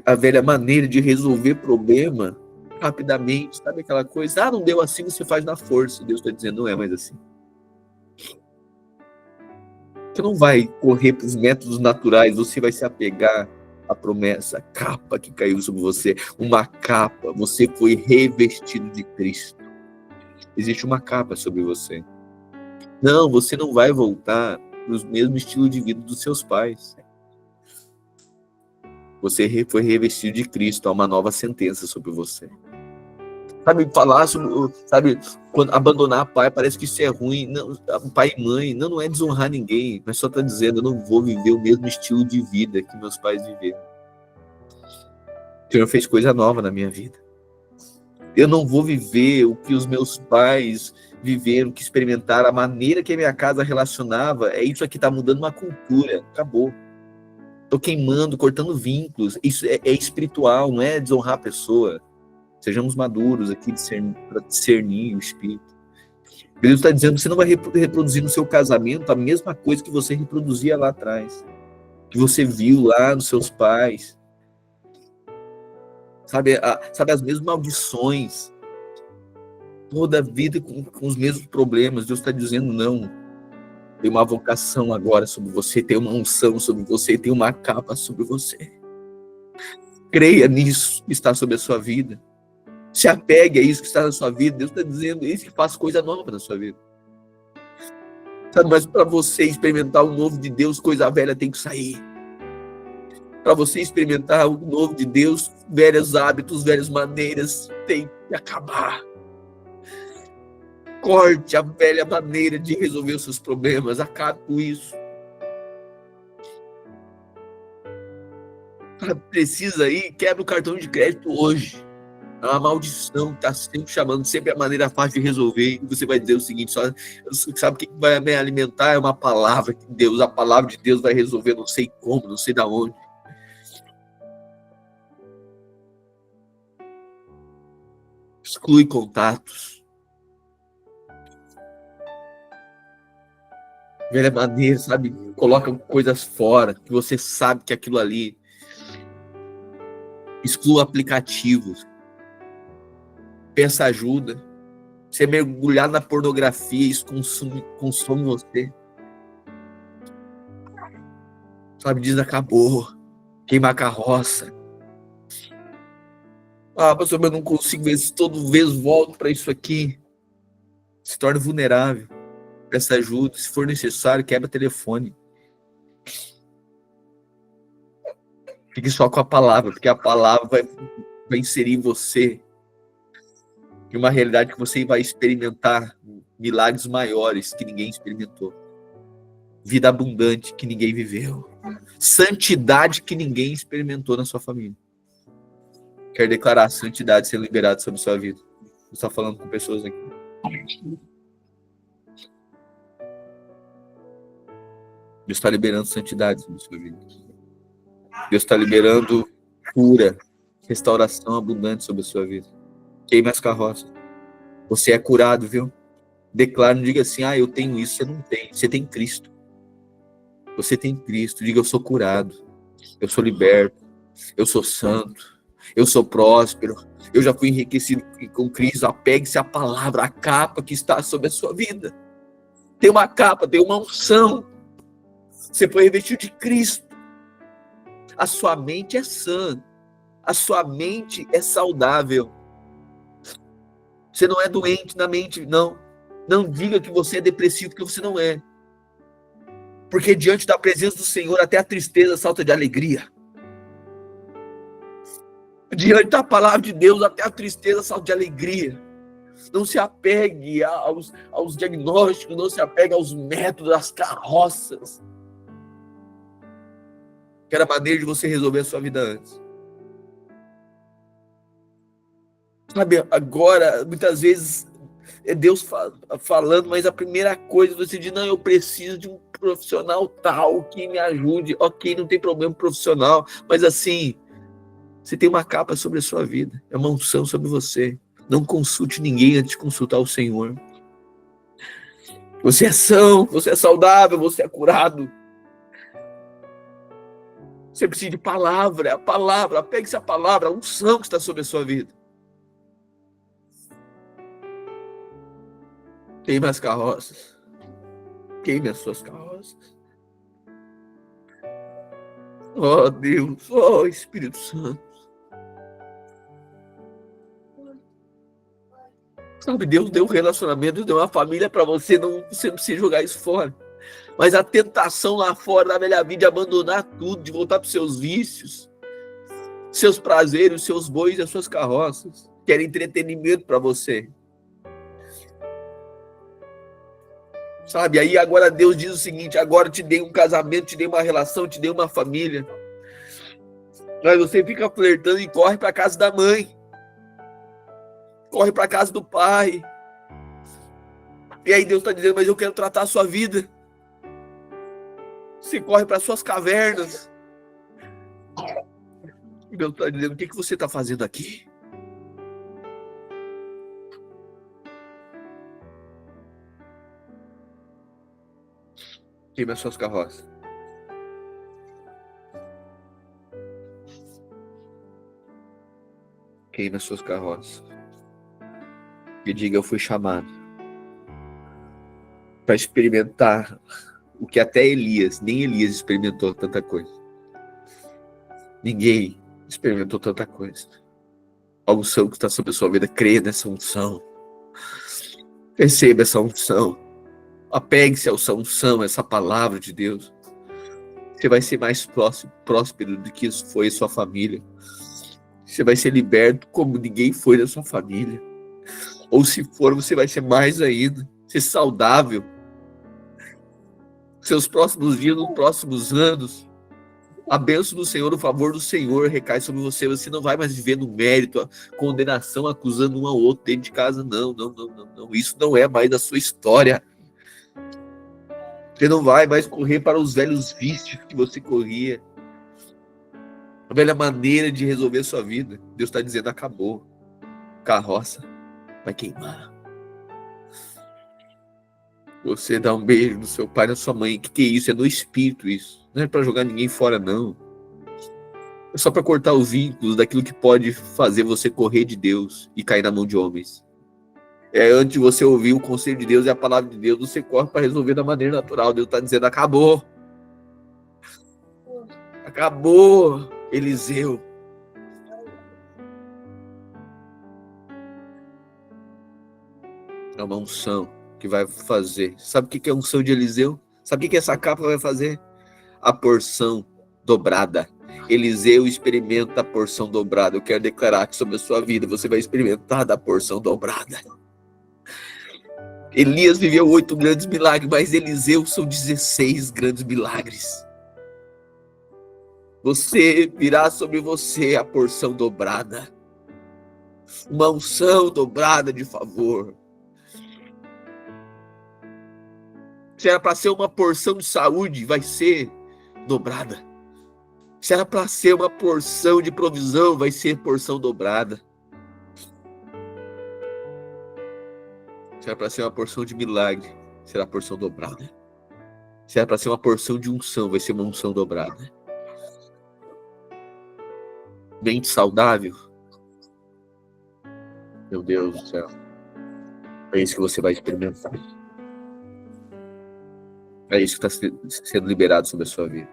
A velha maneira de resolver problema rapidamente, sabe aquela coisa, não deu assim, você faz na força. Deus está dizendo, não é mais assim. Você não vai correr para os métodos naturais, você vai se apegar à promessa, a capa que caiu sobre você, uma capa, você foi revestido de Cristo. Existe uma capa sobre você. Não, você não vai voltar para o mesmo estilo de vida dos seus pais. Você foi revestido de Cristo, há uma nova sentença sobre você. Sabe, falar sobre, sabe, quando abandonar pai, parece que isso é ruim. Não, pai e mãe, não é desonrar ninguém, mas só está dizendo, eu não vou viver o mesmo estilo de vida que meus pais viveram. O Senhor fez coisa nova na minha vida. Eu não vou viver o que os meus pais viveram, que experimentaram, a maneira que a minha casa relacionava. É isso aqui, está mudando uma cultura. Acabou. Estou queimando, cortando vínculos. Isso é espiritual, não é desonrar a pessoa. Sejamos maduros aqui para discernir o espírito. Deus está dizendo que você não vai reproduzir no seu casamento a mesma coisa que você reproduzia lá atrás. Que você viu lá nos seus pais. Sabe as mesmas maldições. Toda a vida com os mesmos problemas. Deus está dizendo, não. Tem uma vocação agora sobre você. Tem uma unção sobre você. Tem uma capa sobre você. Creia nisso que está sobre a sua vida. Se apegue a isso que está na sua vida. Deus está dizendo, isso que faz coisa nova na sua vida. Sabe, mas para você experimentar o novo de Deus, coisa velha tem que sair. Para você experimentar o novo de Deus, velhos hábitos, velhas maneiras tem que acabar. Corte a velha maneira de resolver os seus problemas. Acabe com isso. Precisa ir, quebra o cartão de crédito hoje. É uma maldição que está sempre chamando, sempre a maneira fácil de resolver. E você vai dizer o seguinte, sabe o que vai me alimentar? É uma palavra de Deus. A palavra de Deus vai resolver, não sei como, não sei de onde. Exclui contatos. Velha maneira, sabe? Coloca coisas fora, que você sabe que aquilo ali. Exclua aplicativos. Peça ajuda. Você mergulhar na pornografia, isso consome você. Sabe, diz, acabou. Queima a carroça. Pastor, eu não consigo ver se toda vez volto para isso aqui. Se torna vulnerável. Peça ajuda. Se for necessário, quebra telefone. Fique só com a palavra, porque a palavra vai inserir você em uma realidade que você vai experimentar milagres maiores que ninguém experimentou. Vida abundante que ninguém viveu. Santidade que ninguém experimentou na sua família. Quero declarar a santidade sendo liberada sobre a sua vida. Você está falando com pessoas aqui. Deus está liberando santidade sobre a sua vida. Deus está liberando cura, restauração abundante sobre a sua vida. Queime as carroças. Você é curado, viu? Declare, não diga assim, eu tenho isso, você não tem. Você tem Cristo. Você tem Cristo. Diga, eu sou curado. Eu sou liberto. Eu sou santo. Eu sou próspero. Eu já fui enriquecido com Cristo. Apegue-se à palavra, à capa que está sobre a sua vida. Tem uma capa, tem uma unção. Você foi revestido de Cristo. A sua mente é sã. A sua mente é saudável. Você não é doente na mente, não. Não diga que você é depressivo, porque você não é. Porque diante da presença do Senhor, até a tristeza salta de alegria. Diante da palavra de Deus, até a tristeza salta de alegria. Não se apegue aos diagnósticos, não se apegue aos métodos, às carroças. Que era a maneira de você resolver a sua vida antes. Sabe, agora, muitas vezes, É Deus falando, mas a primeira coisa você diz, não, eu preciso de um profissional tal que me ajude. Ok, não tem problema profissional, mas assim, você tem uma capa sobre a sua vida, é uma unção sobre você. Não consulte ninguém antes de consultar o Senhor. Você é são, você é saudável, você é curado. Você precisa de palavra, a palavra, pegue-se a palavra, a unção que está sobre a sua vida. Queime as carroças. Queime as suas carroças. Oh Deus, oh Espírito Santo. Sabe, Deus deu um relacionamento, deu uma família para você, você não precisa jogar isso fora. Mas a tentação lá fora da velha vida de abandonar tudo, de voltar para os seus vícios, seus prazeres, seus bois e as suas carroças, querem entretenimento para você. Sabe, aí agora Deus diz o seguinte, agora te dei um casamento, te dei uma relação, te dei uma família. Mas você fica flertando e corre para casa da mãe. Corre para casa do pai. E aí Deus está dizendo, mas eu quero tratar a sua vida. Você corre para suas cavernas. E Deus está dizendo, o que você está fazendo aqui? Queime as suas carroças. Queime as suas carroças. E diga, eu fui chamado para experimentar o que até Elias, nem Elias experimentou tanta coisa. Ninguém experimentou tanta coisa. A unção que está sobre a sua vida, creia nessa unção. Receba essa unção. Apegue-se a essa unção, essa palavra de Deus. Você vai ser mais próspero do que foi sua família. Você vai ser liberto como ninguém foi da sua família. Ou se for, você vai ser mais ainda. Ser saudável. Seus próximos dias, nos próximos anos, a bênção do Senhor, o favor do Senhor recai sobre você. Você não vai mais viver no mérito, a condenação, acusando um ao outro dentro de casa. Não. Isso não é mais da sua história. Você não vai mais correr para os velhos vícios que você corria. A velha maneira de resolver a sua vida. Deus está dizendo, acabou. Carroça vai queimar. Você dá um beijo no seu pai, na sua mãe. Que é isso? É no espírito isso. Não é para jogar ninguém fora, não. É só para cortar os vínculos daquilo que pode fazer você correr de Deus e cair na mão de homens. Antes de você ouvir o conselho de Deus e a palavra de Deus, você corre para resolver da maneira natural. Deus está dizendo, acabou. Acabou, Eliseu. É uma unção que vai fazer. Sabe o que é a unção de Eliseu? Sabe o que essa capa vai fazer? A porção dobrada. Eliseu experimenta a porção dobrada. Eu quero declarar que sobre a sua vida você vai experimentar da porção dobrada. Elias viveu 8 grandes milagres, mas Eliseu são 16 grandes milagres. Você virá sobre você a porção dobrada. Uma unção dobrada de favor. Se era para ser uma porção de saúde, vai ser dobrada. Se era para ser uma porção de provisão, vai ser porção dobrada. Se era para ser uma porção de milagre, será porção dobrada. Se era para ser uma porção de unção, vai ser uma unção dobrada. Mente saudável. Meu Deus do céu. É isso que você vai experimentar. É isso que está sendo liberado sobre a sua vida.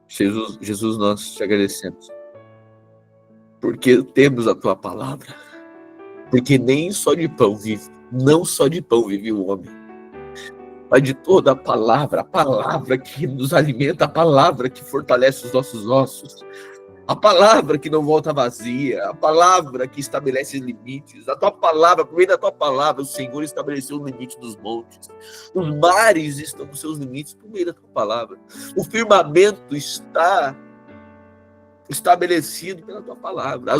Jesus, nós te agradecemos. Porque temos a tua palavra. Porque nem só de pão vive, não só de pão vive o homem, mas de toda a palavra que nos alimenta, a palavra que fortalece os nossos ossos, a palavra que não volta vazia, a palavra que estabelece limites, a tua palavra, por meio da tua palavra, o Senhor estabeleceu o limite dos montes, os mares estão nos seus limites por meio da tua palavra, o firmamento está estabelecido pela tua palavra.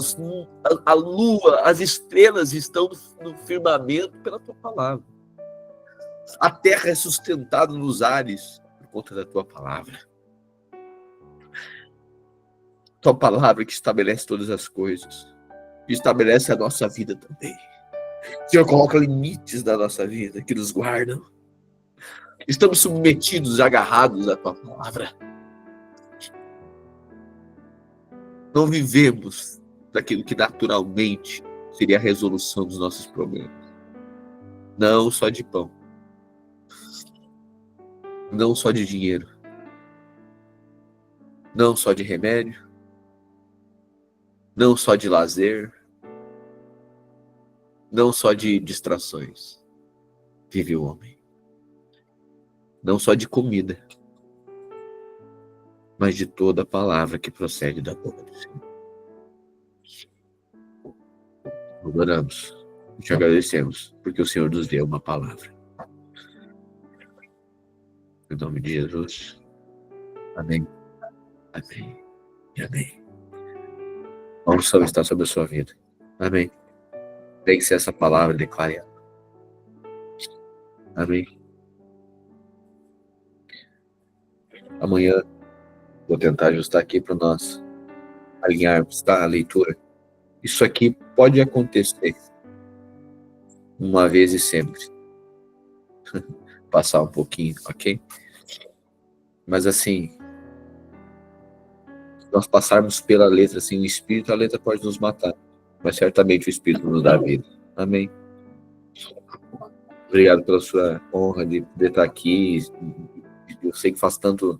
A lua, as estrelas estão no firmamento pela tua palavra. A terra é sustentada nos ares por conta da tua palavra. Tua palavra que estabelece todas as coisas. Estabelece a nossa vida também. Senhor, coloca limites da nossa vida que nos guardam. Estamos submetidos, agarrados à tua palavra. Não vivemos daquilo que naturalmente seria a resolução dos nossos problemas. Não só de pão. Não só de dinheiro. Não só de remédio. Não só de lazer. Não só de distrações. Vive o homem. Não só de comida, mas de toda a palavra que procede da boca do Senhor. Adoramos e te agradecemos, porque o Senhor nos deu uma palavra. Em nome de Jesus. Amém. Amém. E amém. A unção está sobre a sua vida. Amém. Pegue-se essa palavra e declare ela. Amém. Amanhã vou tentar ajustar aqui para nós alinharmos, tá? A leitura. Isso aqui pode acontecer uma vez e sempre. Passar um pouquinho, ok? Mas assim, se nós passarmos pela letra assim, o Espírito, a letra pode nos matar. Mas certamente o Espírito nos dá vida. Amém. Obrigado pela sua honra de poder estar aqui. Eu sei que faz tanto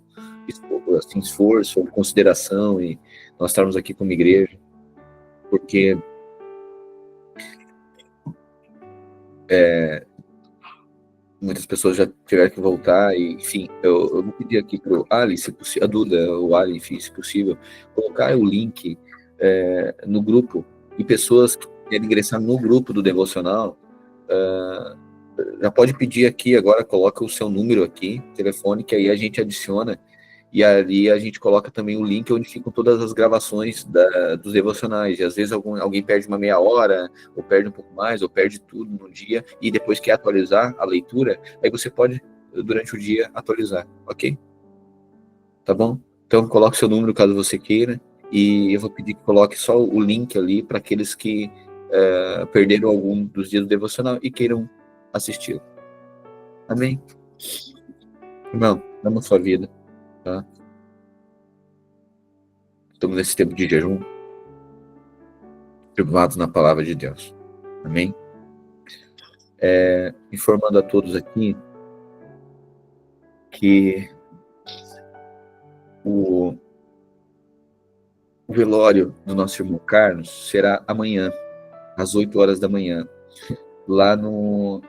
assim, esforço, consideração, e nós estarmos aqui como igreja, porque muitas pessoas já tiveram que voltar, e enfim, eu vou pedir aqui para o Ali, se possível, a Duda, o Ali, enfim, se possível, colocar o link no grupo, e pessoas que querem ingressar no grupo do Devocional, já pode pedir aqui agora, coloca o seu número aqui, telefone, que aí a gente adiciona, e ali a gente coloca também o link onde ficam todas as gravações dos devocionais. E às vezes alguém perde uma meia hora, ou perde um pouco mais, ou perde tudo no dia, e depois quer atualizar a leitura, aí você pode, durante o dia, atualizar, ok? Tá bom? Então coloque seu número caso você queira, e eu vou pedir que coloque só o link ali para aqueles que perderam algum dos dias do devocional e queiram assistir. Amém? Irmão, ama a sua vida. Tá? Estamos nesse tempo de jejum, firmados na palavra de Deus. Amém? Informando a todos aqui que o velório do nosso irmão Carlos será amanhã, às 8 horas da manhã, lá no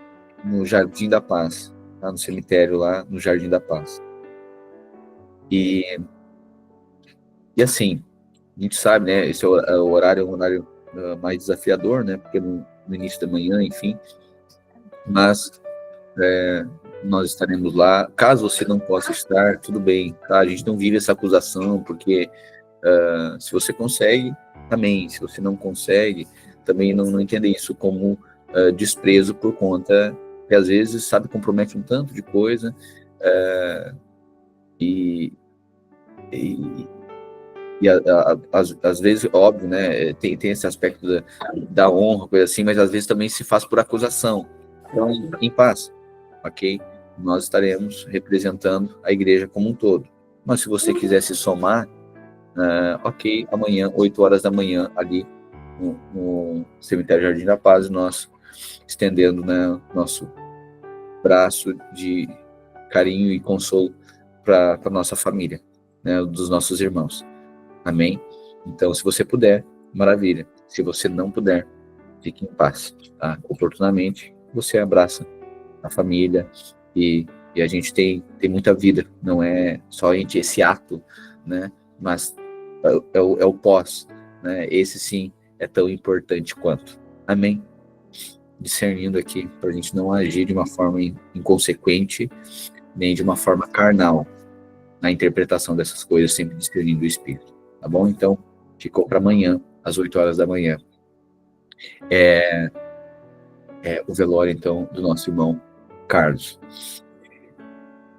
Jardim da Paz, lá no cemitério, lá no Jardim da Paz. E assim, a gente sabe, né, esse horário é um horário mais desafiador, né, porque no início da manhã, enfim, mas nós estaremos lá. Caso você não possa estar, tudo bem, tá? A gente não vive essa acusação, porque se você consegue, amém. Se você não consegue, também não entenda isso como desprezo por conta que às vezes, sabe, compromete um tanto de coisa, e às vezes, óbvio, né, tem esse aspecto da honra, coisa assim, mas às vezes também se faz por acusação. Então, em paz, ok? Nós estaremos representando a igreja como um todo. Mas se você quiser se somar, ok, amanhã, 8 horas da manhã, ali no Cemitério Jardim da Paz, nós estendendo, né, nosso braço de carinho e consolo para a nossa família, né, dos nossos irmãos. Amém? Então, se você puder, maravilha. Se você não puder, fique em paz, tá? Oportunamente, você abraça a família e a gente tem muita vida. Não é só esse ato, né? Mas é o pós, né? Esse sim é tão importante quanto. Amém? Discernindo aqui, para a gente não agir de uma forma inconsequente, nem de uma forma carnal na interpretação dessas coisas, sempre discernindo o Espírito. Tá bom? Então, ficou para amanhã, às 8 horas da manhã. O velório, então, do nosso irmão Carlos.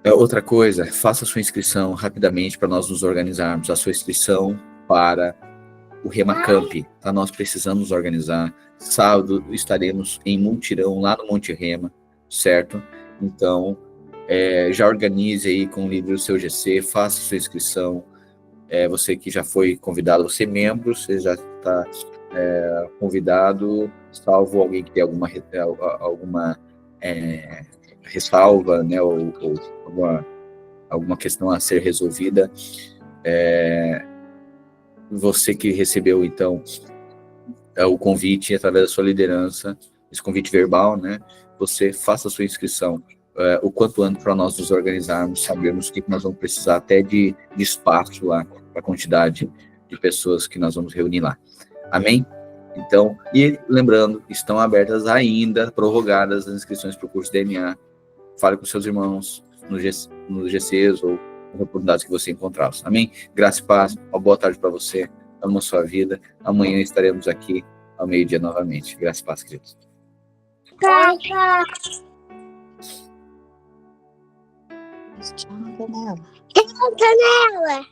Outra coisa, faça a sua inscrição rapidamente para nós nos organizarmos. A sua inscrição para o Remacamp, tá? Nós precisamos nos organizar. Sábado estaremos em mutirão lá no Monte Rema, certo? Então, já organize aí com o líder do seu GC, faça a sua inscrição. Você que já foi convidado, você é membro, você já está convidado, salvo alguém que tem alguma ressalva, né, ou alguma questão a ser resolvida. Você que recebeu, então, o convite através da sua liderança, esse convite verbal, né, você faça a sua inscrição o quanto antes para nós nos organizarmos, sabermos o que nós vamos precisar até de espaço lá, para a quantidade de pessoas que nós vamos reunir lá. Amém? Então, e lembrando, estão abertas ainda, prorrogadas as inscrições para o curso DNA. Fale com seus irmãos nos GCs ou nas oportunidades que você encontrar. Amém? Graça e paz, uma boa tarde para você, amo a sua vida. Amanhã estaremos aqui ao meio-dia novamente. Graça e paz, queridos. Canela.